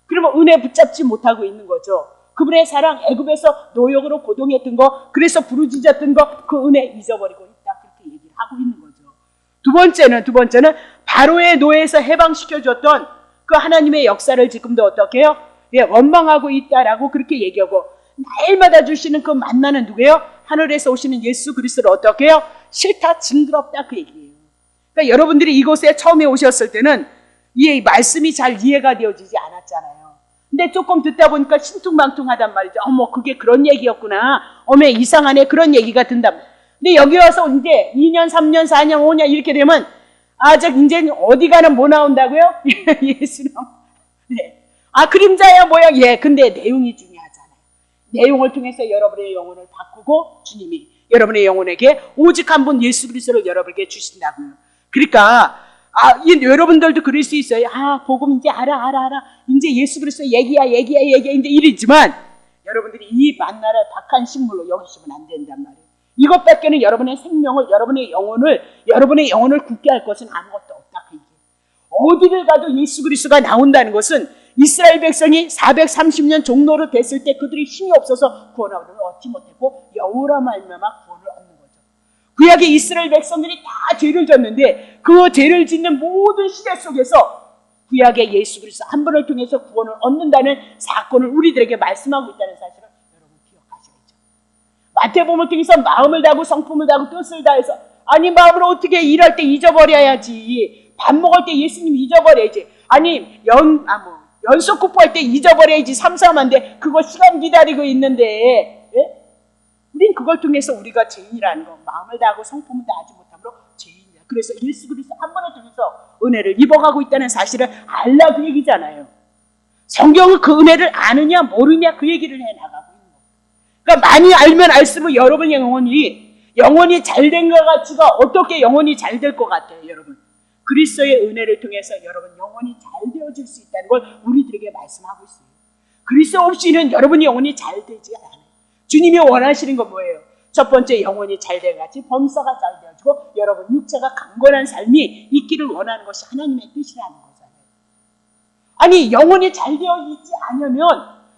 A: 그러면 은혜 붙잡지 못하고 있는 거죠. 그분의 사랑 애굽에서 노역으로 고동했던 거 그래서 부르짖었던 거 그 은혜 잊어버리고 있다 그렇게 얘기를 하고 있는 거죠. 두 번째는 바로의 노예에서 해방시켜줬던 그 하나님의 역사를 지금도 어떻게 해요? 예, 원망하고 있다라고 그렇게 얘기하고 날마다 주시는 그 만나는 누구예요? 하늘에서 오시는 예수 그리스도를 어떻게 해요? 싫다 징그럽다 그 얘기예요. 그러니까 여러분들이 이곳에 처음에 오셨을 때는 이 말씀이 잘 이해가 되어지지 않았잖아요. 근데 조금 듣다 보니까 신퉁방퉁하단 말이죠. 어머 그게 그런 얘기였구나. 어머 이상하네 그런 얘기가 든다. 근데 여기 와서 이제 2년 3년 4년 5년 이렇게 되면 아직 이제 어디 가는 뭐 나온다고요? 예수님. 네. 아 그림자야 모양. 예. 근데 내용이 중요하잖아요. 내용을 통해서 여러분의 영혼을 바꾸고 주님이 여러분의 영혼에게 오직 한 분 예수 그리스도를 여러분에게 주신다고요. 그러니까 여러분들도 그럴 수 있어요. 복음 이제 알아. 이제 예수 그리스도 얘기야. 이제 이러지만 여러분들이 이 만나를 박한 식물로 여기시면 안 된단 말이에요. 이것 밖에는 여러분의 생명을, 여러분의 영혼을 굳게 할 것은 아무것도 없다. 그 얘기예요. 어디를 가도 예수 그리스도가 나온다는 것은 이스라엘 백성이 430년 종로로 됐을 때 그들이 힘이 없어서 구원을 얻지 못했고 여호라 말미암아 구원을 얻는 거죠. 구약의 이스라엘 백성들이 다 죄를 졌는데 그 죄를 짓는 모든 시대 속에서 구약의 예수 그리스도 한 분을 통해서 구원을 얻는다는 사건을 우리들에게 말씀하고 있다는 사실을 여러분 기억하셔야죠. 마태복음을 통해서 마음을 다하고 성품을 다하고 뜻을 다해서 아니 마음을 어떻게 일할 때 잊어버려야지. 밥 먹을 때 예수님 잊어버려야지. 아니 연속 공부할 때 잊어버려야지. 삼삼한데 그거 시간 기다리고 있는데 예? 우린 그걸 통해서 우리가 죄인이라는 거 마음을 다하고 성품을 다하지 못함으로 죄인이야. 그래서 예수 그리스도 한 번을 통해서 은혜를 입어가고 있다는 사실을 알라 그 얘기잖아요. 성경은 그 은혜를 아느냐 모르냐 그 얘기를 해나가고 있는 거예요. 그러니까 많이 알면 알수록 여러분의 영혼이 잘된 것 같지가 어떻게 영혼이 잘 될 것 같아요. 여러분 그리스도의 은혜를 통해서 여러분 영혼이 잘 되어질 수 있다는 걸 우리들에게 말씀하고 있어요. 그리스도 없이는 여러분의 영혼이 잘 되지 않아요. 주님이 원하시는 건 뭐예요? 첫 번째 영혼이 잘 돼가지 범사가 잘 되어지고 여러분 육체가 강건한 삶이 있기를 원하는 것이 하나님의 뜻이라는 거잖아요. 아니 영혼이 잘 되어 있지 않으면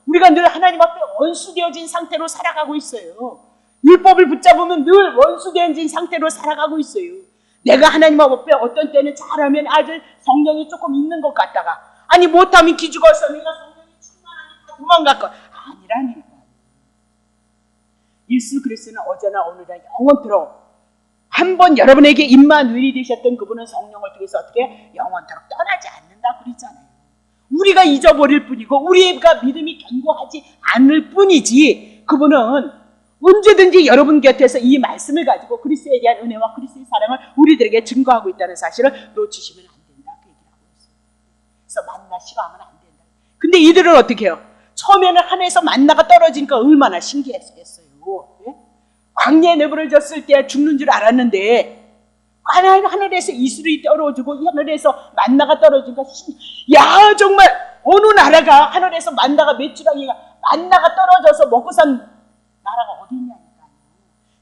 A: 우리가 늘 하나님 앞에 원수되어진 상태로 살아가고 있어요. 율법을 붙잡으면 늘 원수되어진 상태로 살아가고 있어요. 내가 하나님 앞에 어떤 때는 잘하면 아주 성령이 조금 있는 것 같다가 아니 못하면 기죽어서 내가 성령이 충만하니까 도망갈 것 아니라니까. 예수 그리스도는 어제나 오늘이나 영원토록 한 번 여러분에게 임마누엘이 되셨던 그분은 성령을 통해서 어떻게 영원토록 떠나지 않는다 그랬잖아요. 우리가 잊어버릴 뿐이고 우리가 믿음이 견고하지 않을 뿐이지 그분은 언제든지 여러분 곁에서 이 말씀을 가지고 그리스도에 대한 은혜와 그리스도의 사랑을 우리들에게 증거하고 있다는 사실을 놓치시면 안 된다 그 얘기를 하고 있어요. 그래서 만나 싫어하면 안 된다. 근데 이들은 어떻게 해요? 처음에는 하늘에서 만나가 떨어지니까 얼마나 신기했겠어요. 예? 광야에 내버려졌을 때 죽는 줄 알았는데 하늘에서 이슬이 떨어지고 하늘에서 만나가 떨어지니까 야 정말 어느 나라가 하늘에서 만나가 메추라기가 만나가 떨어져서 먹고 산 나라가 어디 있냐니까요.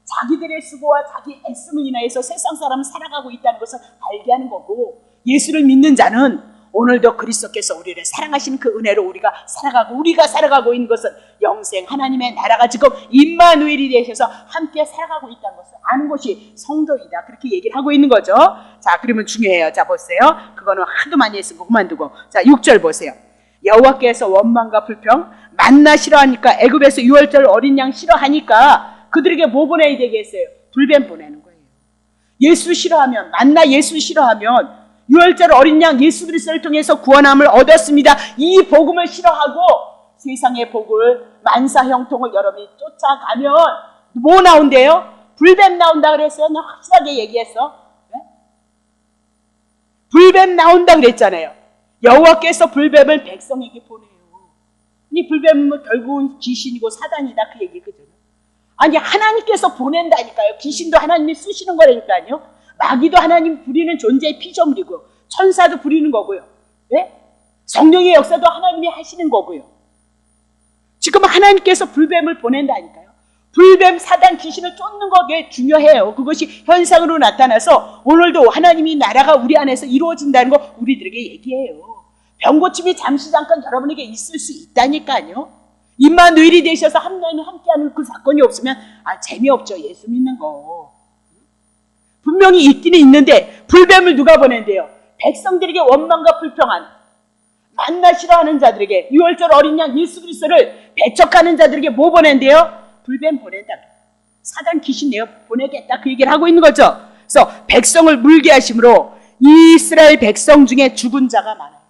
A: 자기들의 수고와 자기 애씀을 인하여서 세상 사람은 살아가고 있다는 것을 알게 하는 거고, 예수를 믿는 자는 오늘도 그리스도께서 우리를 사랑하신 그 은혜로 우리가 살아가고 있는 것은 영생 하나님의 나라가 지금 임마누엘이 되셔서 함께 살아가고 있다는 것을 아는 것이 성도이다, 그렇게 얘기를 하고 있는 거죠. 자, 그러면 중요해요. 자, 보세요. 그거는 하도 많이 했으면 그만두고, 자 6절 보세요. 여호와께서 원망과 불평, 만나 싫어하니까, 애굽에서 유월절 어린 양 싫어하니까 그들에게 뭐 보내야 되겠어요? 불뱀 보내는 거예요. 예수 싫어하면, 만나 예수 싫어하면 유월절 어린 양 예수 그리스도를 통해서 구원함을 얻었습니다. 이 복음을 싫어하고 세상의 복을, 만사 형통을 여러분이 쫓아가면 뭐 나온대요? 불뱀 나온다 그랬어요. 나 확실하게 얘기했어. 네? 불뱀 나온다 그랬잖아요. 여호와께서 불뱀을 백성에게 보내요. 이 불뱀은 결국은 귀신이고 사단이다, 그 얘기거든요. 아니, 하나님께서 보낸다니까요. 귀신도 하나님이 쓰시는 거라니까요. 마귀도 하나님 부리는 존재의 피조물이고, 천사도 부리는 거고요. 네? 성령의 역사도 하나님이 하시는 거고요. 지금 하나님께서 불뱀을 보낸다니까요. 불뱀, 사단, 귀신을 쫓는 게 중요해요. 그것이 현상으로 나타나서 오늘도 하나님이 나라가 우리 안에서 이루어진다는 거 우리들에게 얘기해요. 병고침이 잠시 잠깐 여러분에게 있을 수 있다니까요. 임마누엘이 되셔서 함께하는 그 사건이 없으면 재미없죠. 예수 믿는 거. 분명히 있기는 있는데 불뱀을 누가 보낸대요? 백성들에게 원망과 불평한, 만나 싫어하는 자들에게, 유월절 어린 양 예수 그리스도를 배척하는 자들에게 뭐 보낸대요? 불뱀 보낸다. 사단 귀신 내어 보내겠다, 그 얘기를 하고 있는 거죠. 그래서 백성을 물게 하심으로 이스라엘 백성 중에 죽은 자가 많아요.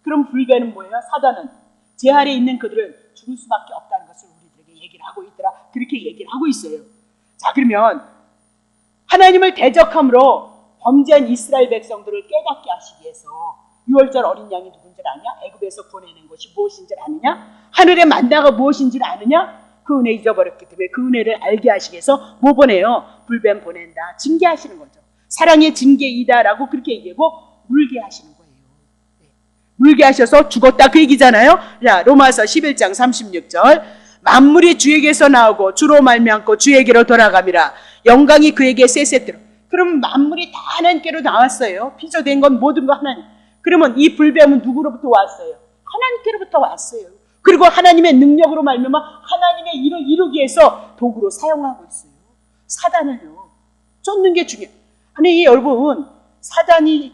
A: 그럼 불뱀은 뭐예요? 사단은 제 아래에 있는 그들은 죽을 수밖에 없다는 것을 우리들에게 얘기를 하고 있더라, 그렇게 얘기를 하고 있어요. 자, 그러면 하나님을 대적함으로 범죄한 이스라엘 백성들을 깨닫게 하시기 위해서 유월절 어린 양이 누군지 아냐? 애굽에서 보내는 것이 무엇인지 아느냐? 하늘의 만나가 무엇인지 아느냐? 그 은혜 잊어버렸기 때문에 그 은혜를 알게 하시기 위해서 뭐 보내요? 불뱀 보낸다, 징계하시는 거죠. 사랑의 징계이다라고 그렇게 얘기하고 물게 하시는 거예요. 네. 물게 하셔서 죽었다, 그 얘기잖아요. 자, 로마서 11장 36절, 만물이 주에게서 나오고 주로 말미암고 주에게로 돌아갑니다. 영광이 그에게 세세트로. 그럼 만물이 다 하나님께로 나왔어요. 피조된 건 모든 거 하나님. 그러면 이 불뱀은 누구로부터 왔어요? 하나님께로부터 왔어요. 그리고 하나님의 능력으로 말미암아 하나님의 일을 이루기 위해서 도구로 사용하고 있어요. 사단을요, 쫓는 게 중요해요. 아니 여러분, 사단이,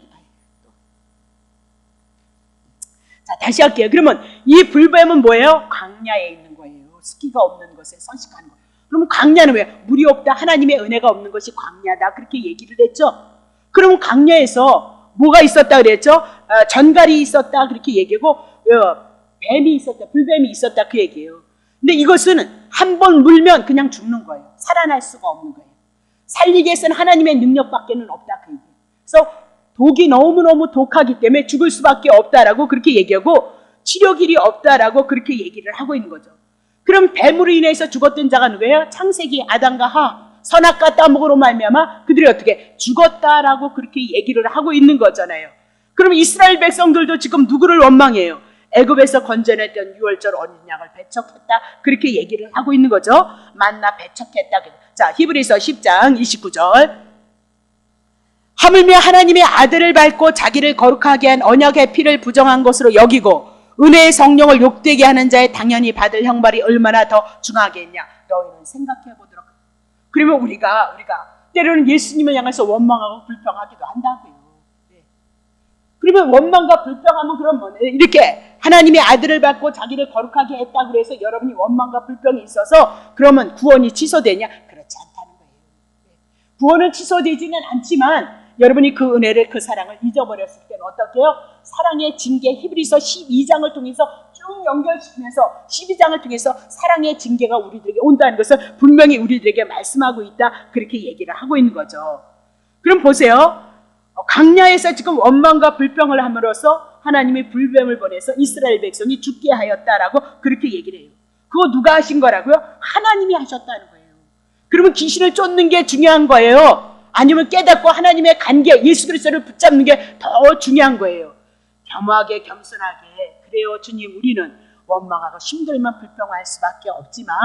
A: 자 다시 할게요. 그러면 이 불뱀은 뭐예요? 광야에 있는 거예요. 습기가 없는 것에 서식하는 거예요. 그러면 광야는 왜? 물이 없다, 하나님의 은혜가 없는 것이 광야다, 그렇게 얘기를 했죠. 그러면 광야에서 뭐가 있었다 그랬죠? 전갈이 있었다, 그렇게 얘기하고 뱀이 있었다, 불뱀이 있었다, 그 얘기예요. 근데 이것은 한 번 물면 그냥 죽는 거예요. 살아날 수가 없는 거예요. 살리기 위해서는 하나님의 능력밖에는 없다, 그 얘기예요. 그래서 독이 너무너무 독하기 때문에 죽을 수밖에 없다라고 그렇게 얘기하고, 치료길이 없다라고 그렇게 얘기를 하고 있는 거죠. 그럼 뱀으로 인해서 죽었던 자가 누구예요? 창세기 아담과 하와, 선악과 따먹으로 말미암아 그들이 어떻게 죽었다라고 그렇게 얘기를 하고 있는 거잖아요. 그럼 이스라엘 백성들도 지금 누구를 원망해요? 애굽에서 건져냈던 유월절 어린 양을 배척했다, 그렇게 얘기를 하고 있는 거죠. 만나 배척했다. 자, 히브리서 10장 29절, 하물며 하나님의 아들을 밟고 자기를 거룩하게 한 언약의 피를 부정한 것으로 여기고 은혜의 성령을 욕되게 하는 자의 당연히 받을 형벌이 얼마나 더 중하겠냐, 너희는 생각해 보도록. 그러면 우리가 때로는 예수님을 향해서 원망하고 불평하기도 한다고요. 네. 그러면 원망과 불평하면 그럼 뭐 이렇게 하나님의 아들을 받고 자기를 거룩하게 했다고 그래서 여러분이 원망과 불평이 있어서 그러면 구원이 취소되냐? 그렇지 않다는 거예요. 네. 구원은 취소되지는 않지만 여러분이 그 은혜를, 그 사랑을 잊어버렸을 때는 어떻게요? 사랑의 징계, 히브리서 12장을 통해서 쭉 연결시키면서 12장을 통해서 사랑의 징계가 우리들에게 온다는 것을 분명히 우리들에게 말씀하고 있다, 그렇게 얘기를 하고 있는 거죠. 그럼 보세요. 광야에서 지금 원망과 불평을 함으로써 하나님이 불뱀을 보내서 이스라엘 백성이 죽게 하였다라고 그렇게 얘기를 해요. 그거 누가 하신 거라고요? 하나님이 하셨다는 거예요. 그러면 귀신을 쫓는 게 중요한 거예요? 아니면 깨닫고 하나님의 관계, 예수 그리스도를 붙잡는 게 더 중요한 거예요. 겸하게 겸손하게. 그래요. 주님, 우리는 원망하고 힘들면 불평할 수밖에 없지만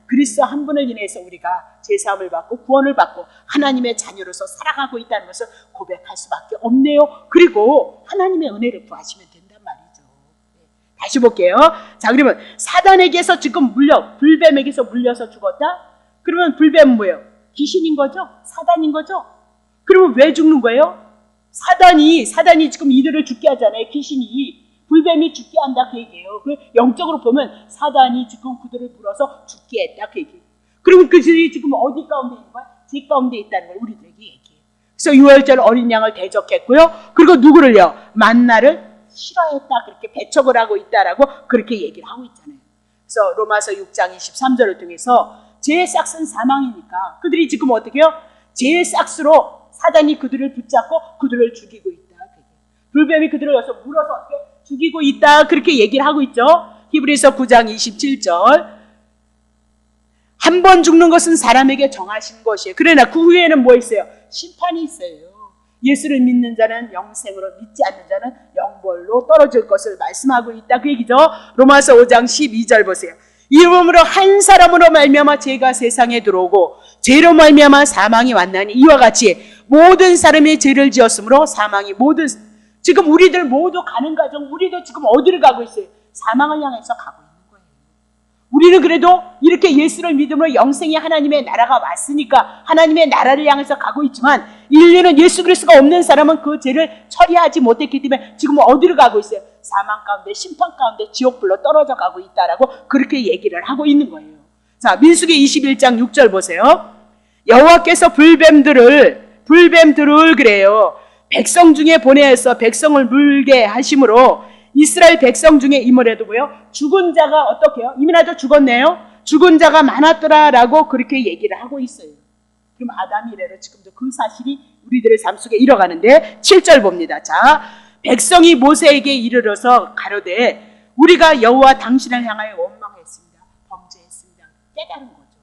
A: 그리스도 한 분을 인해서 우리가 제사함을 받고 구원을 받고 하나님의 자녀로서 살아가고 있다는 것을 고백할 수밖에 없네요. 그리고 하나님의 은혜를 구하시면 된단 말이죠. 다시 볼게요. 자, 그러면 사단에게서 지금 불뱀에게서 물려서 죽었다? 그러면 불뱀은 뭐예요? 귀신인 거죠? 사단인 거죠? 그러면 왜 죽는 거예요? 사단이 지금 이들을 죽게 하잖아요. 귀신이. 불뱀이 죽게 한다 그 얘기예요. 영적으로 보면 사단이 지금 그들을 물어서 죽게 했다 그 얘기예요. 그러면 그들이 지금 어디 가운데 있는 거야? 제 가운데 있다는 걸 우리들에게 얘기해요. 그래서 유월절 어린 양을 대적했고요. 그리고 누구를요? 만나를 싫어했다 그렇게 배척을 하고 있다라고 그렇게 얘기를 하고 있잖아요. 그래서 로마서 6장 23절을 통해서 죄의 싹은 사망이니까 그들이 지금 어떻게 해요? 죄의 싹으로 사단이 그들을 붙잡고 그들을 죽이고 있다. 불뱀이 그들을 여기서 물어서 어떻게 죽이고 있다 그렇게 얘기를 하고 있죠. 히브리서 9장 27절 한 번 죽는 것은 사람에게 정하신 것이에요. 그러나 그 후에는 뭐 있어요? 심판이 있어요. 예수를 믿는 자는 영생으로 믿지 않는 자는 영벌로 떨어질 것을 말씀하고 있다 그 얘기죠. 로마서 5장 12절 보세요. 이러므로 한 사람으로 말미암아 죄가 세상에 들어오고 죄로 말미암아 사망이 왔나니 이와 같이 모든 사람이 죄를 지었으므로 사망이 지금 우리들 모두 가는 가정 우리도 지금 어디를 가고 있어요? 사망을 향해서 가고 있는 거예요. 우리는 그래도 이렇게 예수를 믿음으로 영생의 하나님의 나라가 왔으니까 하나님의 나라를 향해서 가고 있지만 인류는 예수 그리스도가 없는 사람은 그 죄를 처리하지 못했기 때문에 지금 어디를 가고 있어요? 사망 가운데 심판 가운데 지옥불로 떨어져 가고 있다라고 그렇게 얘기를 하고 있는 거예요. 자, 민수기 21장 6절 보세요. 여호와께서 불뱀들을 그래요. 백성 중에 보내서 백성을 물게 하심으로 이스라엘 백성 중에 이모래도 뭐요? 죽은 자가 어떻게 해요? 이민아도 죽었네요. 죽은 자가 많았더라라고 그렇게 얘기를 하고 있어요. 그럼 아담 이래로 지금도 그 사실이 우리들의 삶 속에 일어가는데 7절 봅니다. 자, 백성이 모세에게 이르러서 가로되 우리가 여호와 당신을 향하여 원망했습니다. 범죄했습니다. 깨달은 거죠.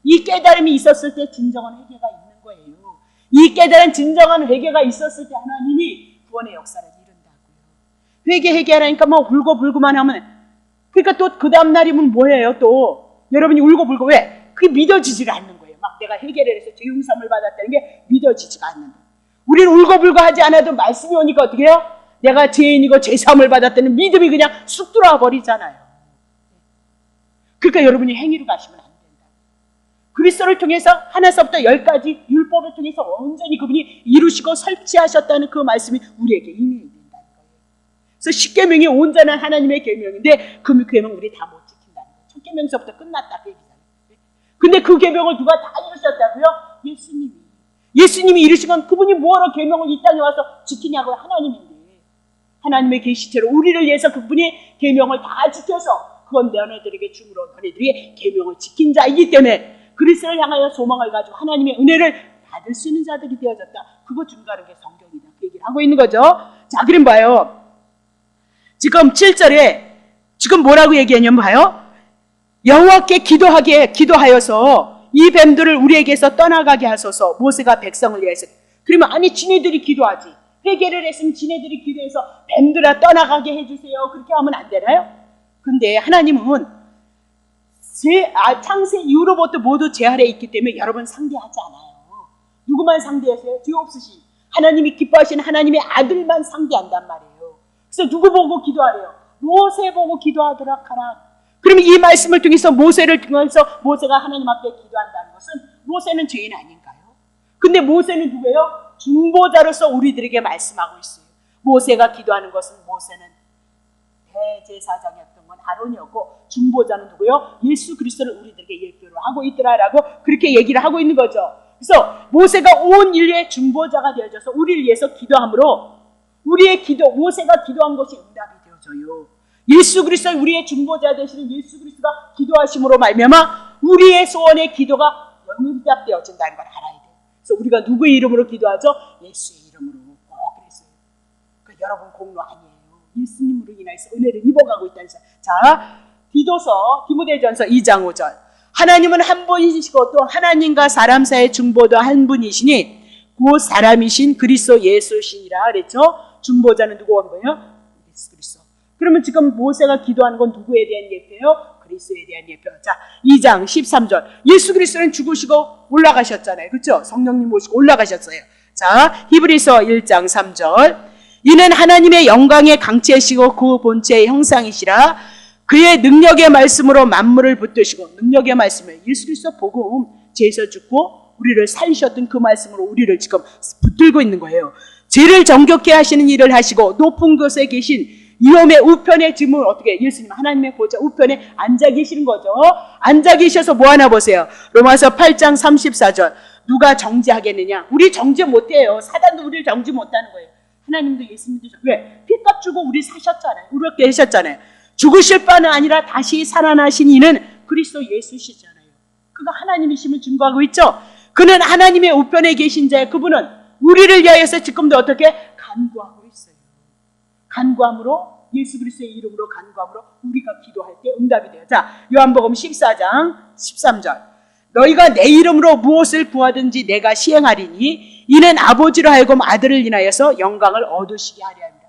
A: 이 깨달음이 있었을 때 진정한 회개가 있는 거예요. 이 깨달은 진정한 회개가 있었을 때 하나님이 구원의 역사를 이룬다고요. 회개하라니까 뭐 울고불고만 하면 그러니까 또 그 다음 날이면 뭐예요? 또 여러분이 울고불고 왜? 그게 믿어지지가 않는 거예요. 막 내가 회개를 해서 죄 용서를 받았다는 게 믿어지지가 않는 거예요. 우리는 울고불고 하지 않아도 말씀이 오니까 어떻게 해요? 내가 죄인이고 죄사함을 받았다는 믿음이 그냥 쑥 들어와 버리잖아요. 그러니까 여러분이 행위로 가시면 안 된다. 그리스도를 통해서 하나서부터 10까지 율법을 통해서 온전히 그분이 이루시고 설치하셨다는 그 말씀이 우리에게 임해야 된다는 거예요. 그래서 10계명이 온전한 하나님의 계명인데 그 계명 우리 다 못 지킨다는 거예요. 첫 계명서부터 끝났다 그 얘기잖아요. 근데 그 계명을 누가 다 이루셨다고요? 예수님이 이루시면 그분이 뭐하러 계명을 이 땅에 와서 지키냐고요? 하나님인데 하나님의 계시체로 우리를 위해서 그분이 계명을 다 지켜서 그건 너네들에게 주므로 너네들이 계명을 지킨 자이기 때문에 그리스도를 향하여 소망을 가지고 하나님의 은혜를 받을 수 있는 자들이 되어졌다. 그거 증거하는 게 성경이다. 그 얘기를 하고 있는 거죠. 자, 그럼 봐요. 지금 7절에 지금 뭐라고 얘기하냐면 봐요. 여호와께 기도하여서 이 뱀들을 우리에게서 떠나가게 하소서. 모세가 백성을 위해서. 그러면 아니 지네들이 기도하지. 회개를 했으면 지네들이 기도해서 뱀들아 떠나가게 해주세요. 그렇게 하면 안 되나요? 근데 하나님은 창세 이후로부터 모두 제 아래에 있기 때문에 여러분 상대하지 않아요. 누구만 상대하세요? 죄 없으신 하나님이 기뻐하신 하나님의 아들만 상대한단 말이에요. 그래서 누구 보고 기도하래요? 모세 보고 기도하더라 하라. 그러면 이 말씀을 통해서 모세를 통해서 모세가 하나님 앞에 기도한다는 것은 모세는 죄인 아닌가요? 근데 모세는 누구예요? 중보자로서 우리들에게 말씀하고 있어요. 모세가 기도하는 것은 모세는 대제사장이었던 건 아론이었고 중보자는 누구예요? 예수 그리스도를 우리들에게 예표로 하고 있더라라고 그렇게 얘기를 하고 있는 거죠. 그래서 모세가 온 인류의 중보자가 되어져서 우리를 위해서 기도함으로 우리의 기도, 모세가 기도한 것이 응답이 되어져요. 예수 그리스도 우리의 중보자 되시는 예수 그리스도가 기도하심으로 말미암아 우리의 소원의 기도가 응답되어진다는 걸 알아야 돼요. 그래서 우리가 누구의 이름으로 기도하죠? 예수의 이름으로 꼭 그랬어요. 그러니까 여러분 공로 아니에요. 예수님으로 인해서 은혜를 입어가고 있다는 사람. 자, 디모데전서 2장 5절. 하나님은 한 분이시고 또 하나님과 사람 사이의 중보도 한 분이시니 곧 사람이신 그리스도 예수시니라 그랬죠. 중보자는 누구 한 거예요? 예수 그리스도. 그러면 지금 모세가 기도하는 건 누구에 대한 예표예요? 그리스도에 대한 예표. 자, 2장 13절. 예수 그리스도는 죽으시고 올라가셨잖아요. 그렇죠? 성령님 모시고 올라가셨어요. 자, 히브리서 1장 3절. 이는 하나님의 영광의 강체시고 그 본체의 형상이시라. 그의 능력의 말씀으로 만물을 붙드시고, 능력의 말씀을 예수 그리스도 복음, 죄에서 죽고 우리를 살리셨던 그 말씀으로 우리를 지금 붙들고 있는 거예요. 죄를 정결케 하시는 일을 하시고 높은 곳에 계신 위엄의 우편에 지금 어떻게 예수님 하나님의 보좌 우편에 앉아 계시는 거죠. 앉아 계셔서 뭐 하나 보세요. 로마서 8장 34절. 누가 정죄하겠느냐? 우리 정죄 못해요. 사단도 우리를 정죄 못하는 거예요. 하나님도 예수님도 왜? 핏값 주고 우리 사셨잖아요. 의롭게 하셨잖아요. 죽으실 바는 아니라 다시 살아나신 이는 그리스도 예수시잖아요. 그가 하나님이심을 증거하고 있죠. 그는 하나님의 우편에 계신 자예요. 그분은 우리를 위하여서 지금도 어떻게 간구하고 있어요. 간구함으로 예수 그리스도의 이름으로 간구함으로 우리가 기도할 때 응답이 돼요. 자, 요한복음 14장 13절. 너희가 내 이름으로 무엇을 구하든지 내가 시행하리니 이는 아버지로 하여금 아들을 인하여서 영광을 얻으시게 하려 합니다.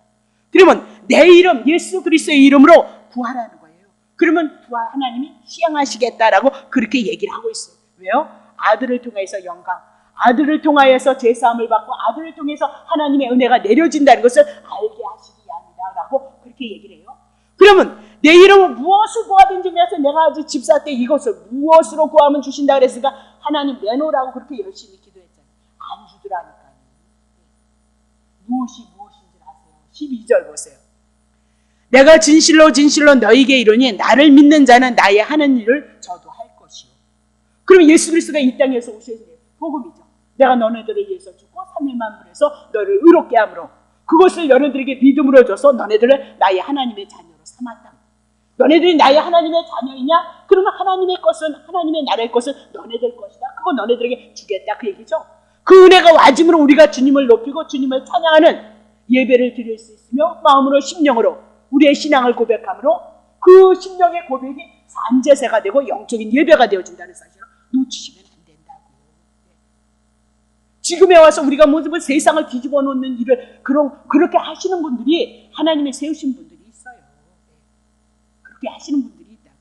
A: 그러면 내 이름 예수 그리스도의 이름으로 구하라는 거예요. 그러면 하나님이 시행하시겠다라고 그렇게 얘기를 하고 있어요. 왜요? 아들을 통해서 영광, 아들을 통하여서 제사함을 받고 아들을 통해서 하나님의 은혜가 내려진다는 것을 알게 하시기 위함이다라고 그렇게 얘기를 해요. 그러면 내 이름으로 무엇을 구하든지 그래서 내가 아주 집사 때 이것을 무엇으로 구하면 주신다 그랬으니까 하나님 내놓으라고 그렇게 열심히 기도했잖아요. 안 주더라니까요. 무엇이 무엇인지 아세요? 12절 보세요. 내가 진실로 진실로 너희에게 이르니 나를 믿는 자는 나의 하는 일을 저도 할 것이요. 그러면 예수 그리스도가 이 땅에서 오셔야 돼요. 복음이죠. 내가 너네들을 위해서 죽고 3일 만물에서 너를 의롭게 함으로 그것을 너네들에게 믿음으로 줘서 너네들을 나의 하나님의 자녀로 삼았다. 너네들이 나의 하나님의 자녀이냐? 그러면 하나님의 것은 하나님의 나라의 것은 너네들 것이다. 그거 너네들에게 주겠다 그 얘기죠. 그 은혜가 와짐으로 우리가 주님을 높이고 주님을 찬양하는 예배를 드릴 수 있으며 마음으로 심령으로 우리의 신앙을 고백함으로 그 심령의 고백이 산제세가 되고 영적인 예배가 되어진다는 사실을 놓치시면 안 된다고. 지금에 와서 우리가 모든 세상을 뒤집어 놓는 일을 그렇게 하시는 분들이 하나님의 세우신 분들이 있어요. 그렇게 하시는 분들이 있다고.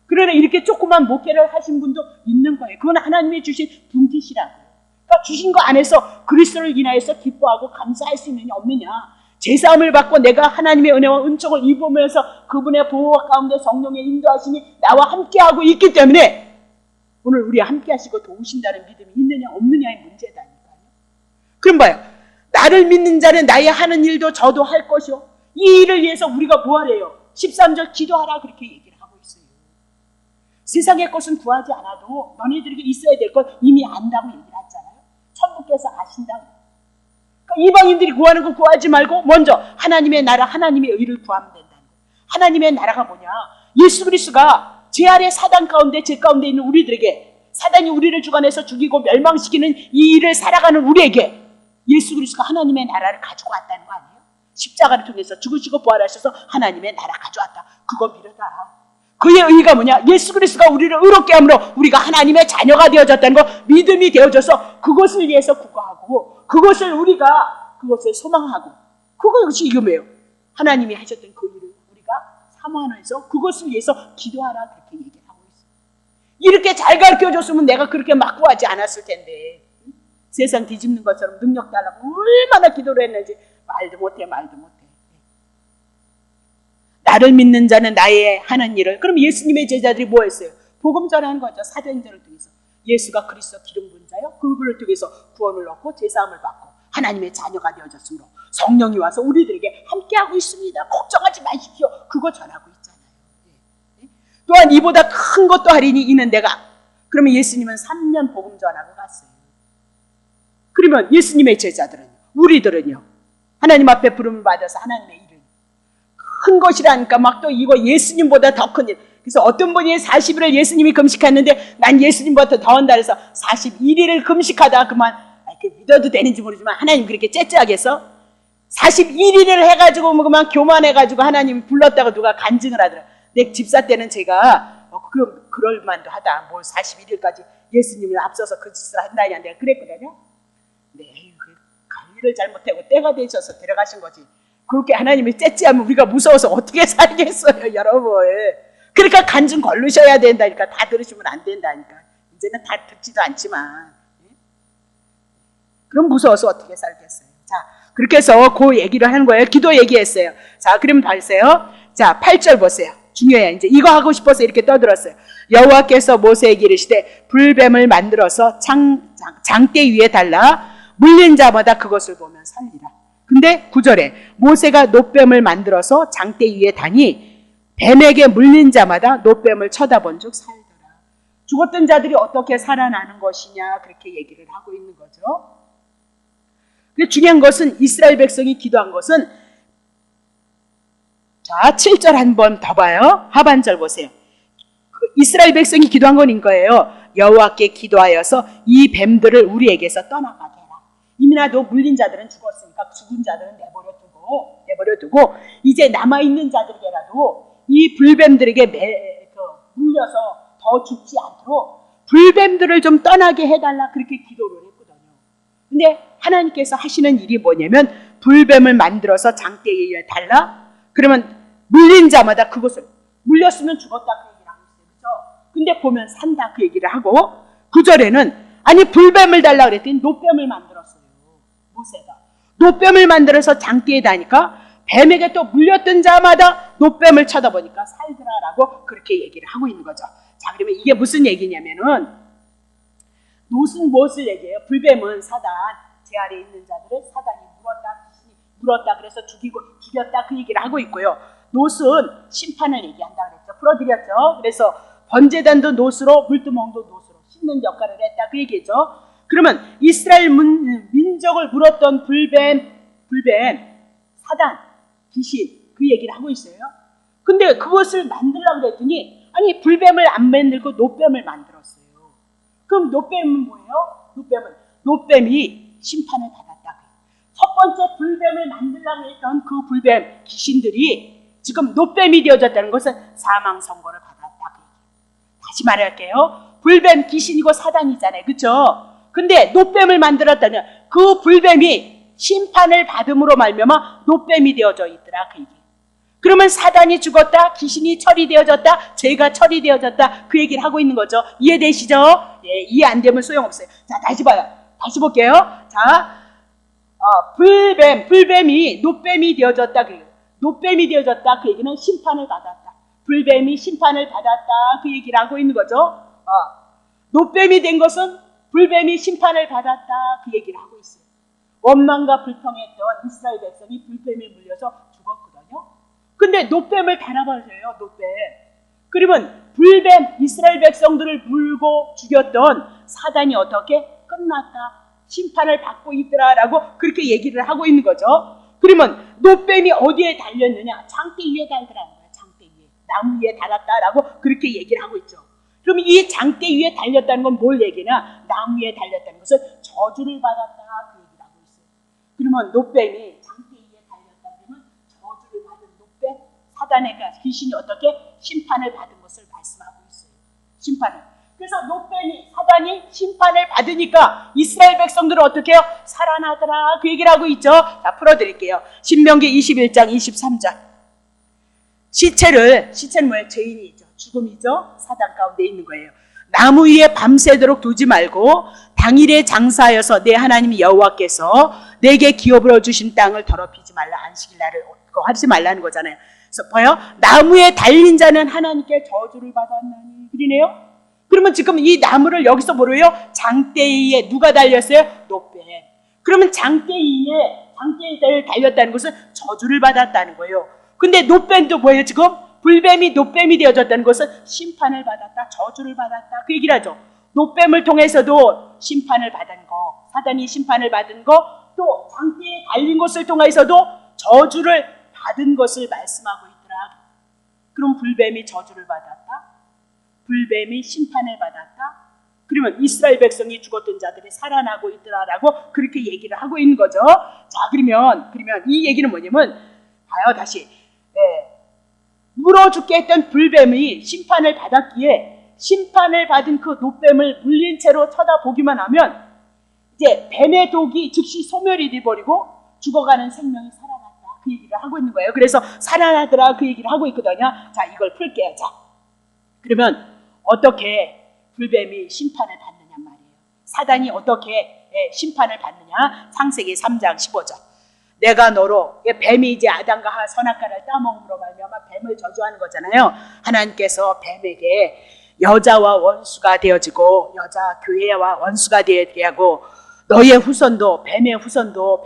A: 그러나 이렇게 조그만 목회를 하신 분도 있는 거예요. 그건 하나님이 주신 분깃이라고. 그러니까 주신 거 안에서 그리스도를 인하여서 기뻐하고 감사할 수 있느냐 없느냐. 제사함을 받고 내가 하나님의 은혜와 은총을 입으면서 그분의 보호 가운데 성령의 인도하심이 나와 함께하고 있기 때문에 오늘 우리 함께 하시고 도우신다는 믿음이 있느냐 없느냐의 문제다니까요. 그럼 봐요. 나를 믿는 자는 나의 하는 일도 저도 할 것이요. 이 일을 위해서 우리가 뭐 하래요? 13절 기도하라 그렇게 얘기를 하고 있어요. 세상의 것은 구하지 않아도 너희들에게 있어야 될 것 이미 안다고 얘기를 했잖아요. 천부께서 아신다고. 이방인들이 구하는 거 구하지 말고 먼저 하나님의 나라 하나님의 의를 구하면 된다는 거예요. 하나님의 나라가 뭐냐? 예수 그리스도가 제 아래 사단 가운데 제 가운데 있는 우리들에게 사단이 우리를 주관해서 죽이고 멸망시키는 이 일을 살아가는 우리에게 예수 그리스도가 하나님의 나라를 가지고 왔다는 거 아니에요? 십자가를 통해서 죽으시고 부활하셔서 하나님의 나라 가져왔다. 그거 믿어라. 그의 의의가 뭐냐? 예수 그리스도가 우리를 의롭게 함으로 우리가 하나님의 자녀가 되어졌다는 거 믿음이 되어져서 그것을 위해서 구하고 그것을 소망하고 그것이 이게 뭐예요? 하나님이 하셨던 그 일을 우리가 사모하면서 그것을 위해서 기도하라 그렇게 얘기를 하고 있어요. 이렇게 잘 가르쳐줬으면 내가 그렇게 막 구하지 않았을 텐데 세상 뒤집는 것처럼 능력 달라고 얼마나 기도를 했는지 말도 못해. 나를 믿는 자는 나의 하는 일을. 그럼 예수님의 제자들이 뭐 했어요? 복음 전하는 거죠. 사도행전을 통해서. 예수가 그리스도 기름 부은 자요. 그분을 통해서 구원을 얻고 제사함을 받고 하나님의 자녀가 되어졌으므로 성령이 와서 우리들에게 함께하고 있습니다. 걱정하지 마십시오. 그거 전하고 있잖아요. 또한 이보다 큰 것도 하리니 이는 내가. 그러면 예수님은 3년 복음 전하고 갔어요. 그러면 예수님의 제자들은 우리들은요. 하나님 앞에 부름을 받아서 하나님의 일을 큰 것이라니까 막 또 이거 예수님보다 더 큰 일. 그래서 어떤 분이 40일을 예수님이 금식했는데 난 예수님보다 더 한다 해서 41일을 금식하다 그만 믿어도 되는지 모르지만 하나님 그렇게 째째하겠어? 41일을 해가지고 그만 교만해가지고 하나님이 불렀다고 누가 간증을 하더라. 내 집사 때는 제가 그럴 만도 하다. 뭘 41일까지 예수님을 앞서서 그 짓을 한다냐 내가 그랬거든요. 네, 일을 잘못하고 때가 되셔서 데려가신 거지. 그렇게 하나님이 째찌하면 우리가 무서워서 어떻게 살겠어요, 여러분. 그러니까 간 좀 걸르셔야 된다니까. 다 들으시면 안 된다니까. 이제는 다 듣지도 않지만. 그럼 무서워서 어떻게 살겠어요. 자, 그렇게 해서 그 얘기를 하는 거예요. 기도 얘기했어요. 자, 그럼 보세요. 자, 8절 보세요. 중요해요. 이제 이거 하고 싶어서 이렇게 떠들었어요. 여호와께서 모세에게 이르시되 불뱀을 만들어서 장대 위에 달라 물린 자마다 그것을 보면 살리라. 근데 9절에 모세가 놋뱀을 만들어서 장대 위에 다니 뱀에게 물린 자마다 놋뱀을 쳐다본 즉 살더라. 죽었던 자들이 어떻게 살아나는 것이냐 그렇게 얘기를 하고 있는 거죠. 근데 중요한 것은 이스라엘 백성이 기도한 것은 자 7절 한번 더 봐요. 하반절 보세요. 이스라엘 백성이 기도한 건 이거예요. 여호와께 기도하여서 이 뱀들을 우리에게서 떠나가게 해라. 이미나도 물린 자들은 죽었으니까 죽은 자들은 내버려두고 이제 남아있는 자들에게라도 이 불뱀들에게 물려서 더 죽지 않도록 불뱀들을 좀 떠나게 해달라 그렇게 기도를 했거든요. 근데 하나님께서 하시는 일이 뭐냐면 불뱀을 만들어서 장대에 달라 그러면 물린 자마다 그것을 물렸으면 죽었다 그 얘기를 하고 있어요. 그렇죠? 근데 보면 산다 그 얘기를 하고 9절에는 아니 불뱀을 달라 그랬더니 놋뱀을 만들었어요. 모세가 놋뱀을 만들어서 장대에 다니까 뱀에게 또 물렸던 자마다 놋뱀을 쳐다보니까 살더라라고 그렇게 얘기를 하고 있는 거죠. 자, 그러면 이게 무슨 얘기냐면은 놋은 무엇을 얘기해요? 불뱀은 사단, 제 아래에 있는 자들을 사단이 물었다 그래서 죽였다 그 얘기를 하고 있고요. 놋은 심판을 얘기한다 그랬죠. 풀어드렸죠. 그래서 번제단도 놋으로 물두멍도 놋으로 씻는 역할을 했다 그 얘기죠. 그러면 이스라엘 민족을 물었던 불뱀, 사단, 귀신 그 얘기를 하고 있어요. 근데 그것을 만들려고 그랬더니 아니 불뱀을 안 만들고 놋뱀을 만들었어요. 그럼 놋뱀은 뭐예요? 놋뱀이 심판을 받았다. 첫 번째 불뱀을 만들려고 했던 그 불뱀 귀신들이 지금 놋뱀이 되어졌다는 것은 사망 선고를 받았다. 다시 말할게요. 불뱀 귀신이고 사단이잖아요. 그렇죠? 근데 놋뱀을 만들었다면 그 불뱀이 심판을 받음으로 말미암아 놋뱀이 되어져 있더라 그 얘기. 그러면 사단이 죽었다, 귀신이 처리되어졌다, 죄가 처리되어졌다 그 얘기를 하고 있는 거죠. 이해되시죠? 예, 이해 안 되면 소용없어요. 자, 다시 봐요. 다시 볼게요. 자, 불뱀이 놋뱀이 되어졌다 그 얘기. 놋뱀이 되어졌다 그 얘기는 심판을 받았다. 불뱀이 심판을 받았다 그 얘기를 하고 있는 거죠. 놋뱀이 된 것은 불뱀이 심판을 받았다 그 얘기를 하고 있어요. 원망과 불평했던 이스라엘 백성이 불뱀에 물려서 죽었거든요. 근데 놋뱀을 달아버려요. 놋뱀. 그러면 불뱀 이스라엘 백성들을 물고 죽였던 사단이 어떻게 끝났다. 심판을 받고 있더라라고 그렇게 얘기를 하고 있는 거죠. 그러면 놋뱀이 어디에 달렸느냐? 장대 위에 달더라는 거예요. 장대 위에. 나무 위에 달았다라고 그렇게 얘기를 하고 있죠. 그럼 이 장대 위에 달렸다는 건 뭘 얘기냐? 나무 위에 달렸다는 것은 저주를 받았다 그 얘기를 하고 있어요. 그러면 놋뱀이 장대 위에 달렸다 그러면 저주를 받은 놋뱀 사단의 귀신이 어떻게 심판을 받은 것을 말씀하고 있어요. 심판을. 그래서 놋뱀이 사단이 심판을 받으니까 이스라엘 백성들은 어떻게 해요? 살아나더라 그 얘기를 하고 있죠. 자, 풀어드릴게요. 신명기 21장 23절. 시체는 뭐예요? 죄인이죠. 죽음이죠. 사단 가운데 있는 거예요. 나무 위에 밤새도록 두지 말고 당일에 장사하여서 내 하나님 여호와께서 내게 기업으로 주신 땅을 더럽히지 말라. 안식일 날을 하지 말라는 거잖아요. 그래서 봐요. 나무에 달린 자는 하나님께 저주를 받았나니 그러네요. 그러면 지금 이 나무를 여기서 뭐래요? 장대에 누가 달렸어요? 놋뱀. 그러면 장대에 달렸다는 것은 저주를 받았다는 거예요. 근데 놋뱀도 뭐예요? 지금 불뱀이 놋뱀이 되어졌다는 것은 심판을 받았다, 저주를 받았다 그 얘기를 하죠. 놋뱀을 통해서도 심판을 받은 거, 사단이 심판을 받은 거, 또 장대에 달린 것을 통해서도 저주를 받은 것을 말씀하고 있더라. 그럼 불뱀이 저주를 받았다, 불뱀이 심판을 받았다. 그러면 이스라엘 백성이 죽었던 자들이 살아나고 있더라라고 그렇게 얘기를 하고 있는 거죠. 자, 그러면 이 얘기는 뭐냐면 봐요 다시. 물어 죽게 했던 불뱀이 심판을 받았기에 심판을 받은 그 놋뱀을 물린 채로 쳐다보기만 하면 이제 뱀의 독이 즉시 소멸이 돼버리고 죽어가는 생명이 살아났다. 그 얘기를 하고 있는 거예요. 그래서 살아나더라 그 얘기를 하고 있거든요. 자, 이걸 풀게요. 자, 그러면 어떻게 불뱀이 심판을 받느냐 말이에요. 사단이 어떻게 심판을 받느냐. 창세기 3장 15절. 내가 너로, 뱀이 이제 아담과 선악과를 따먹음으로 말미암아 뱀을 저주하는 거잖아요. 하나님께서 뱀에게 여자와 원수가 되어지고 여자 교회와 원수가 되게 하고 너의 후손도 뱀의 후손도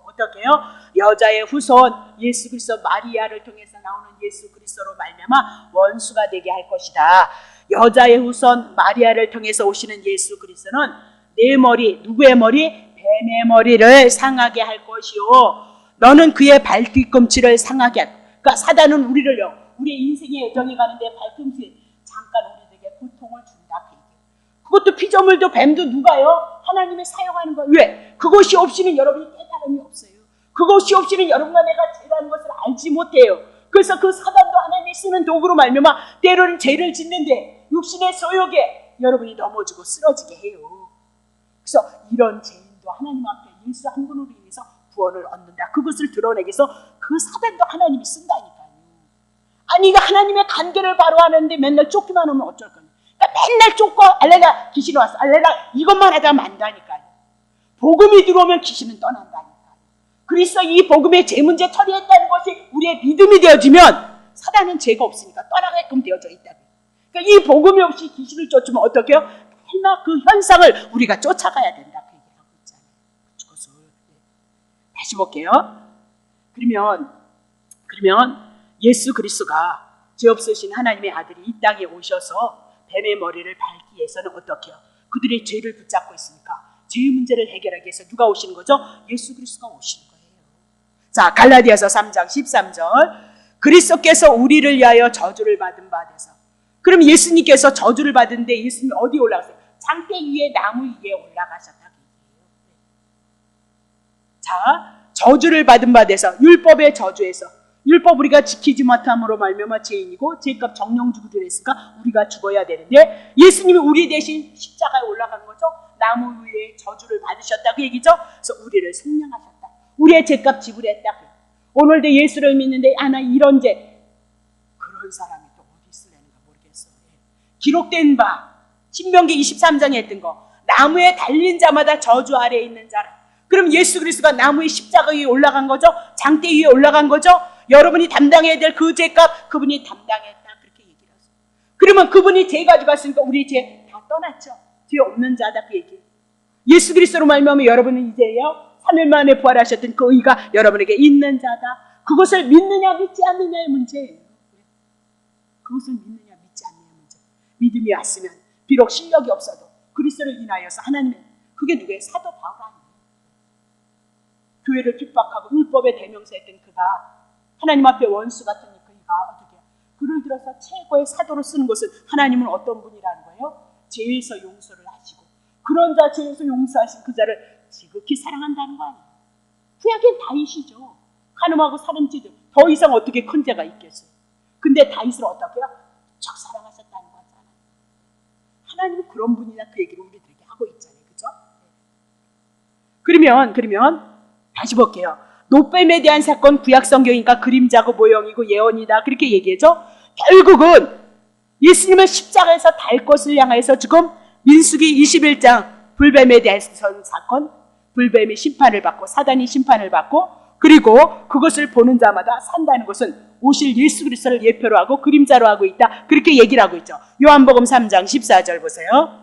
A: 어떻게 해요? 여자의 후손 예수 그리스도 마리아를 통해서 나오는 예수 그리스도로 말미암아 원수가 되게 할 것이다. 여자의 후손 마리아를 통해서 오시는 예수 그리스도는 내 머리, 누구의 머리? 뱀의 머리를 상하게 할 것이요 너는 그의 발뒤꿈치를 상하게 할. 그러니까 사단은 우리를요, 우리의 인생의 여정에 가는데 발꿈치 잠깐 우리에게 고통을 준다. 그것도 피조물도 뱀도 누가요? 하나님이 사용하는 거예요. 왜? 그것이 없이는 여러분이 깨달음이 없어요. 그것이 없이는 여러분과 내가 죄라는 것을 알지 못해요. 그래서 그 사단도 하나님이 쓰는 도구로 말미암아 때로는 죄를 짓는데 육신의 소욕에 여러분이 넘어지고 쓰러지게 해요. 그래서 이런 죄인도 하나님 앞에 예수 한 분으로 인해서 구원을 얻는다. 그것을 드러내기 위해서 그 사단도 하나님이 쓴다니까요. 아니 이거 하나님의 간계를 바로 하는데 맨날 쫓기만 하면 어쩔 거냐. 그러니까 맨날 쫓고 알레라 귀신이 왔어. 알레라 이것만 하다 만다니까요. 복음이 들어오면 귀신은 떠난다니까요. 그래서 이 복음의 죄 문제 처리했다는 것이 우리의 믿음이 되어지면 사단은 죄가 없으니까 떠나게끔 되어져 있다. 그러니까 이 복음이 없이 귀신을 쫓으면 어떻게 해요? 얼마 그 현상을 우리가 쫓아가야 된다. 그 얘기를 하고 있잖아요. 그것을 다시 볼게요. 그러면 예수 그리스도가 죄 없으신 하나님의 아들이 이 땅에 오셔서 뱀의 머리를 밟기 위해서는 어떻게 해요? 그들의 죄를 붙잡고 있으니까 죄의 문제를 해결하기 위해서 누가 오시는 거죠? 예수 그리스도가 오시는 거예요. 자, 갈라디아서 3장 13절. 그리스도께서 우리를 위하여 저주를 받은 바 되서. 그럼 예수님께서 저주를 받은데 예수님이 어디에 올라갔어요? 장대 위에 나무 위에 올라가셨다. 자, 저주를 받은 바 되서 율법의 저주에서 율법 우리가 지키지 못함으로 말미암아 죄인이고 죄값 정령 죽으려 했으니까 우리가 죽어야 되는데 예수님이 우리 대신 십자가에 올라간 거죠. 나무 위에 저주를 받으셨다 그 얘기죠. 그래서 우리를 생명하셨다. 우리의 죄값 지불했다. 오늘도 예수를 믿는데 나 이런 죄 그런 사람이 또 어디 있으려는가 모르겠어요. 기록된 바 신명기 23장에 했던 거 나무에 달린 자마다 저주 아래에 있는 자라. 그럼 예수 그리스도가 나무의 십자가 위에 올라간 거죠. 장대 위에 올라간 거죠. 여러분이 담당해야 될 그 죄값 그분이 담당했다 그렇게 얘기를 하세요. 그러면 그분이 죄 가져갔으니까 우리 죄 다 떠났죠. 죄 없는 자다 그 얘기. 예수 그리스도로 말미암아 여러분은 이제요 3일 만에 부활하셨던 그 의가 여러분에게 있는 자다. 그것을 믿느냐 믿지 않느냐의 문제예요. 그것을 믿느냐 믿지 않느냐의 문제. 믿음이 왔으면 비록 실력이 없어도 그리스도를 인하여서 하나님의 그게 누구예요? 사도 바울 아니에요. 교회를 핍박하고 율법의 대명사했던 그가 하나님 앞에 원수 같은 그가 어떻게 그를 들어서 최고의 사도로 쓰는 것은 하나님은 어떤 분이라는 거예요? 죄에서 용서를 하시고 그런 자 죄에서 용서하신 그 자를 지극히 사랑한다는 거 아니에요. 구약엔 다윗이죠. 간음하고 살인죄도 더 이상 어떻게 큰 죄가 있겠어요. 근데 다윗을 어떻게 해요? 척 사랑하셨다는 거잖아요. 하나님은 그런 분이다 그 얘기를 우리들에게 하고 있잖아요. 그죠? 그러면 다시 볼게요. 노뱀에 대한 사건 구약 성경이니까 그림자고 모형이고 예언이다 그렇게 얘기했죠. 결국은 예수님은 십자가에서 달 것을 향해서 지금 민수기 21장 불뱀에 대한 사건 불뱀이 심판을 받고 사단이 심판을 받고 그리고 그것을 보는 자마다 산다는 것은 오실 예수 그리스도를 예표로 하고 그림자로 하고 있다 그렇게 얘기를 하고 있죠. 요한복음 3장 14절 보세요.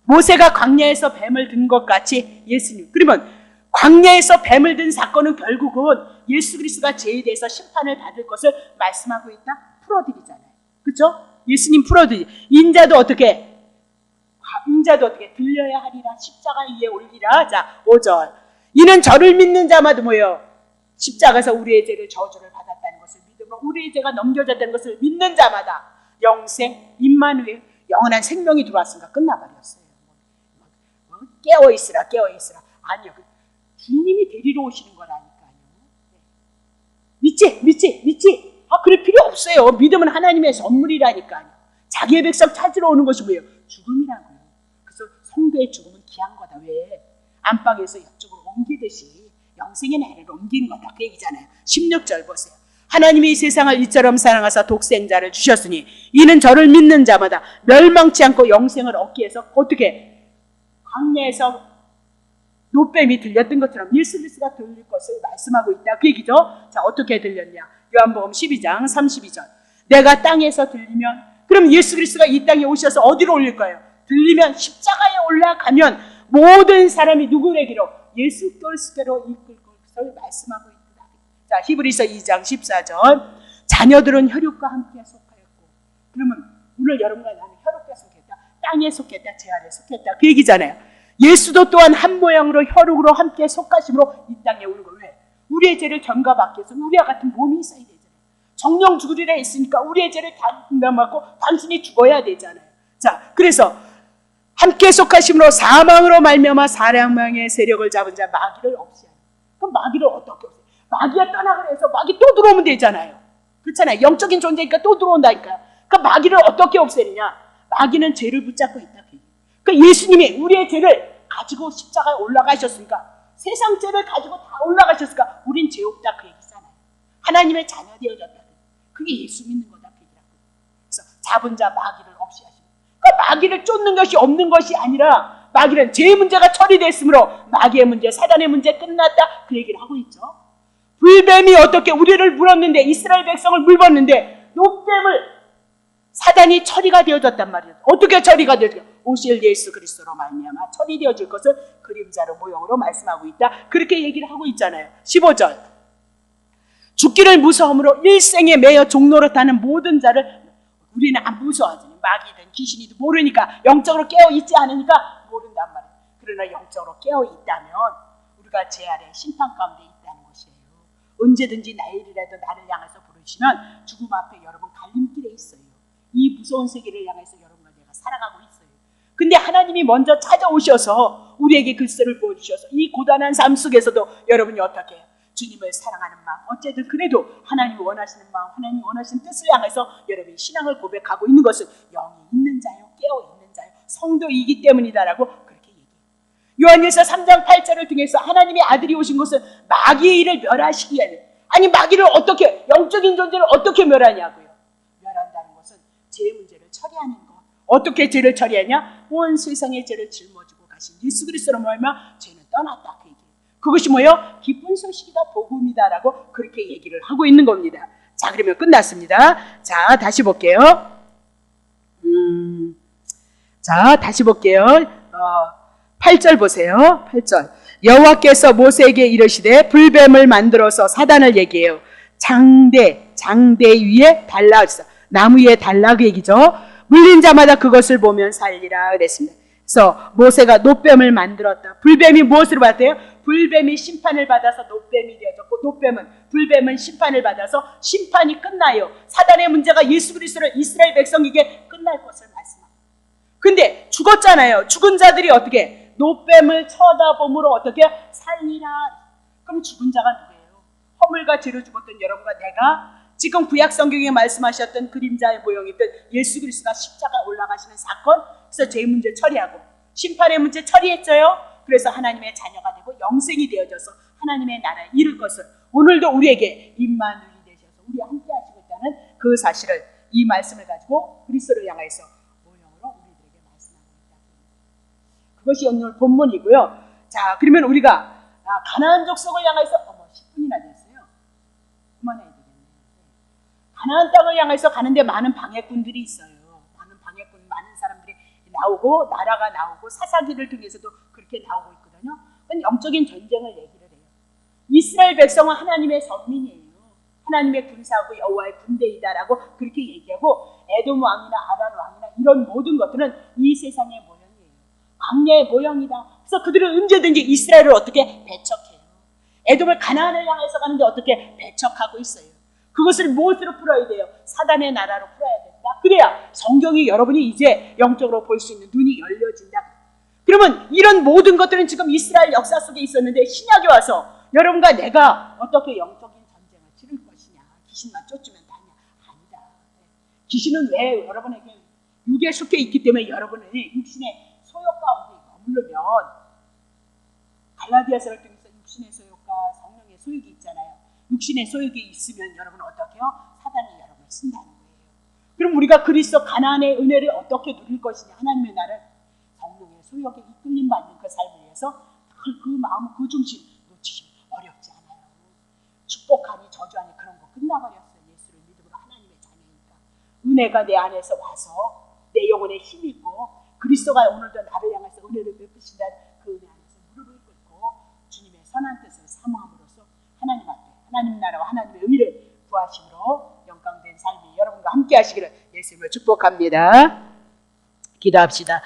A: 모세가 광야에서 뱀을 든 것 같이 예수님 그러면 광야에서 뱀을 든 사건은 결국은 예수 그리스도가 죄에 대해서 심판을 받을 것을 말씀하고 있다. 풀어드리잖아요. 그렇죠? 예수님 풀어드리. 인자도 어떻게 들려야 하리라. 십자가 위에 올리라. 자 5절. 이는 저를 믿는 자마다 뭐예요? 십자가에서 우리의 죄를 저주를 받았다는 것을 믿음으로 우리의 죄가 넘겨졌다는 것을 믿는 자마다 영생, 임마누엘, 영원한 생명이 들어왔으니까 끝나버렸어요. 깨어있으라. 아니요. 주님이 데리러 오시는 거라니까요. 믿지. 그럴 필요 없어요. 믿음은 하나님의 선물이라니까요. 자기의 백성 찾으러 오는 것이 뭐예요? 죽음이라고요. 그래서 성도의 죽음은 귀한 거다. 왜? 안방에서 옆쪽으로 옮기듯이 영생의 나라를 옮기는 거다. 그 얘기잖아요. 16절 보세요. 하나님이 이 세상을 이처럼 사랑하사 독생자를 주셨으니 이는 저를 믿는 자마다 멸망치 않고 영생을 얻기 위해서 어떻게 광야에서 노뱀이 들렸던 것처럼 예수 그리스도가 들릴 것을 말씀하고 있다. 그 얘기죠. 자, 어떻게 들렸냐? 요한복음 12장 32절. 내가 땅에서 들리면, 그럼 예수 그리스도가 이 땅에 오셔서 어디로 올릴 거예요? 들리면 십자가에 올라가면 모든 사람이 누구에게로? 예수 그리스도로 이끌 것을 말씀하고 있다. 자, 히브리서 2장 14절. 자녀들은 혈육과 함께 속하였고, 그러면 오늘 여러분과 나는 혈육에 속했다, 땅에 속했다, 제 아래 속했다. 그 얘기잖아요. 예수도 또한 한 모양으로 혈육으로 함께 속하심으로 이 땅에 오는 거예요. 왜? 우리의 죄를 전가받기 위해서 우리와 같은 몸이 있어야 되잖아요. 정령 죽으리라 했으니까 우리의 죄를 담당받고 당신이 죽어야 되잖아요. 자, 그래서 함께 속하심으로 사망으로 말미암아 사망의 세력을 잡은 자 마귀를 없애야 해요. 그럼 마귀를 어떻게 없애요? 마귀가 떠나가라 해서 마귀 또 들어오면 되잖아요. 그렇잖아요. 영적인 존재니까 또 들어온다니까요. 그러니까 마귀를 어떻게 없애느냐? 마귀는 죄를 붙잡고 있다. 그러니까 예수님이 우리의 죄를 가지고 십자가에 올라가셨으니까, 세상 죄를 가지고 다 올라가셨으니까 우린 죄 없다. 그 얘기잖아요. 하나님의 자녀 되어졌다. 그게 예수 믿는 거다. 그 얘기라고. 그래서 잡은 자 마귀를 없애하시고, 그러니까 마귀를 쫓는 것이 없는 것이 아니라 마귀는 죄의 문제가 처리됐으므로 마귀의 문제, 사단의 문제 끝났다. 그 얘기를 하고 있죠. 불뱀이 어떻게 우리를 물었는데, 이스라엘 백성을 물었는데 노뱀을 사단이 처리가 되어졌단 말이에요. 어떻게 처리가 되어졌어요? 오실 예수 그리스도로 말미암아 처리되어질 것을 그림자로 모형으로 말씀하고 있다. 그렇게 얘기를 하고 있잖아요. 15절. 죽기를 무서움으로 일생에 매여 종노릇하는 모든 자를 우리는 안 무서워하지. 마귀든 귀신이든 모르니까, 영적으로 깨어있지 않으니까 모른단 말이에요. 그러나 영적으로 깨어있다면 우리가 죄 아래 심판 가운데 있다는 것이에요. 언제든지 나일이라도 나를 향해서 부르시면 죽음 앞에 여러분 갈림길에 있어요. 이 무서운 세계를 향해서 여러분과 내가 살아가고 있어요. 근데 하나님이 먼저 찾아오셔서 우리에게 글쎄를 보여주셔서 이 고단한 삶 속에서도 여러분이 어떻게 해요? 주님을 사랑하는 마음, 어쨌든 그래도 하나님이 원하시는 마음, 하나님이 원하시는 뜻을 향해서 여러분이 신앙을 고백하고 있는 것은 영이 있는 자요, 깨어있는 자요, 성도이기 때문이다라고 그렇게 얘기해요. 요한일서 3장 8절을 통해서 하나님의 아들이 오신 것은 마귀의 일을 멸하시기 위해, 아니 마귀를 어떻게, 영적인 존재를 어떻게 멸하냐고요. 멸한다는 것은 죄의 문제를 처리하는 것. 어떻게 죄를 처리하냐? 온 세상의 죄를 짊어지고 가신 예수 그리스도로 말미암아 죄는 떠났다. 그 얘기예요. 그것이 뭐예요? 기쁜 소식이다, 복음이다라고 그렇게 얘기를 하고 있는 겁니다. 자, 그러면 끝났습니다. 자, 다시 볼게요. 자, 다시 볼게요. 8절 보세요. 8절. 여호와께서 모세에게 이르시되 불뱀을 만들어서 사단을 얘기해요. 장대 위에 달라, 나무 위에 달라, 그 얘기죠. 물린 자마다 그것을 보면 살리라 그랬습니다. 그래서 모세가 노뱀을 만들었다. 불뱀이 무엇으로 받았대요? 불뱀이 심판을 받아서 노뱀이 되어졌고, 불뱀은 심판을 받아서 심판이 끝나요. 사단의 문제가 예수 그리스도를 이스라엘 백성에게 끝날 것을 말씀합니다. 근데 죽었잖아요. 죽은 자들이 어떻게? 노뱀을 쳐다봄으로 어떻게? 살리라. 그럼 죽은 자가 누구예요? 허물과 죄로 죽었던 여러분과 내가, 지금 구약 성경에 말씀하셨던 그림자의 모형이던 예수 그리스도가 십자가에 올라가시는 사건, 그래서 죄 문제 처리하고 심판의 문제 처리했어요. 그래서 하나님의 자녀가 되고 영생이 되어져서 하나님의 나라에 이룰 것을 오늘도 우리에게 임마누엘이 되셔서 우리와 함께 하시고 있다는 그 사실을, 이 말씀을 가지고 그리스도를 향해서 모형으로 우리들에게 말씀하고 있다. 그것이 오늘 본문이고요. 자, 그러면 우리가 가나안 족속을 향해서 10분이나 됐어요. 그만해야 되겠네요. 가나안 땅을 향해서 가는데 많은 방해꾼들이 있어요. 많은 사람들이 나오고, 나라가 나오고, 사사기를 통해서도 그렇게 나오고 있거든요. 그건 영적인 전쟁을 얘기를 해요. 이스라엘 백성은 하나님의 선민이에요. 하나님의 군사하고 여호와의 군대이다라고 그렇게 얘기하고, 에돔 왕이나 아란 왕이나 이런 모든 것들은 이 세상의 모형이에요. 광야의 모형이다. 그래서 그들은 언제든지 이스라엘을 어떻게 배척해요. 에돔을 가나안을 향해서 가는데 어떻게 배척하고 있어요. 그것을 무엇으로 풀어야 돼요? 사단의 나라로 풀어야 된다. 그래야 성경이 여러분이 이제 영적으로 볼 수 있는 눈이 열려진다. 그러면 이런 모든 것들은 지금 이스라엘 역사 속에 있었는데 신약에 와서 여러분과 내가 어떻게 영적인 전쟁을 치를 것이냐. 귀신만 쫓으면 다냐. 아니다. 귀신은 왜 여러분에게 육에 속해 있기 때문에 여러분은 육신의 소욕 가운데 그러면 갈라디아서를 통해서 육신의 소욕과 성령의 소욕이 있잖아요. 육신의 소욕이 있으면 여러분 어떻게 해요? 사단이 여러분을 쓴다는 거예요. 그럼 우리가 그리스도 가나안의 은혜를 어떻게 누릴 것이냐? 하나님의 나를 성령의 소욕에 이끌림 받는 그 삶을 위해서 그 마음, 그 중심 놓치시면 어렵지 않아요. 축복하니 저주하니 그런 거 끝나버렸어요. 예수를 믿음으로 하나님의 자녀니까. 은혜가 내 안에서 와서 내 영혼에 힘이 있고 그리스도가 오늘도 나를 향해서 은혜를 베푸신다는 그 은혜 안에서 무릎을 꿇고 주님의 선한 뜻을 사모함으로써 하나님 앞에 하나님 나라와 하나님의 의를 구하심으로 영광된 삶이 여러분과 함께 하시기를 예수님을 축복합니다. 기도합시다.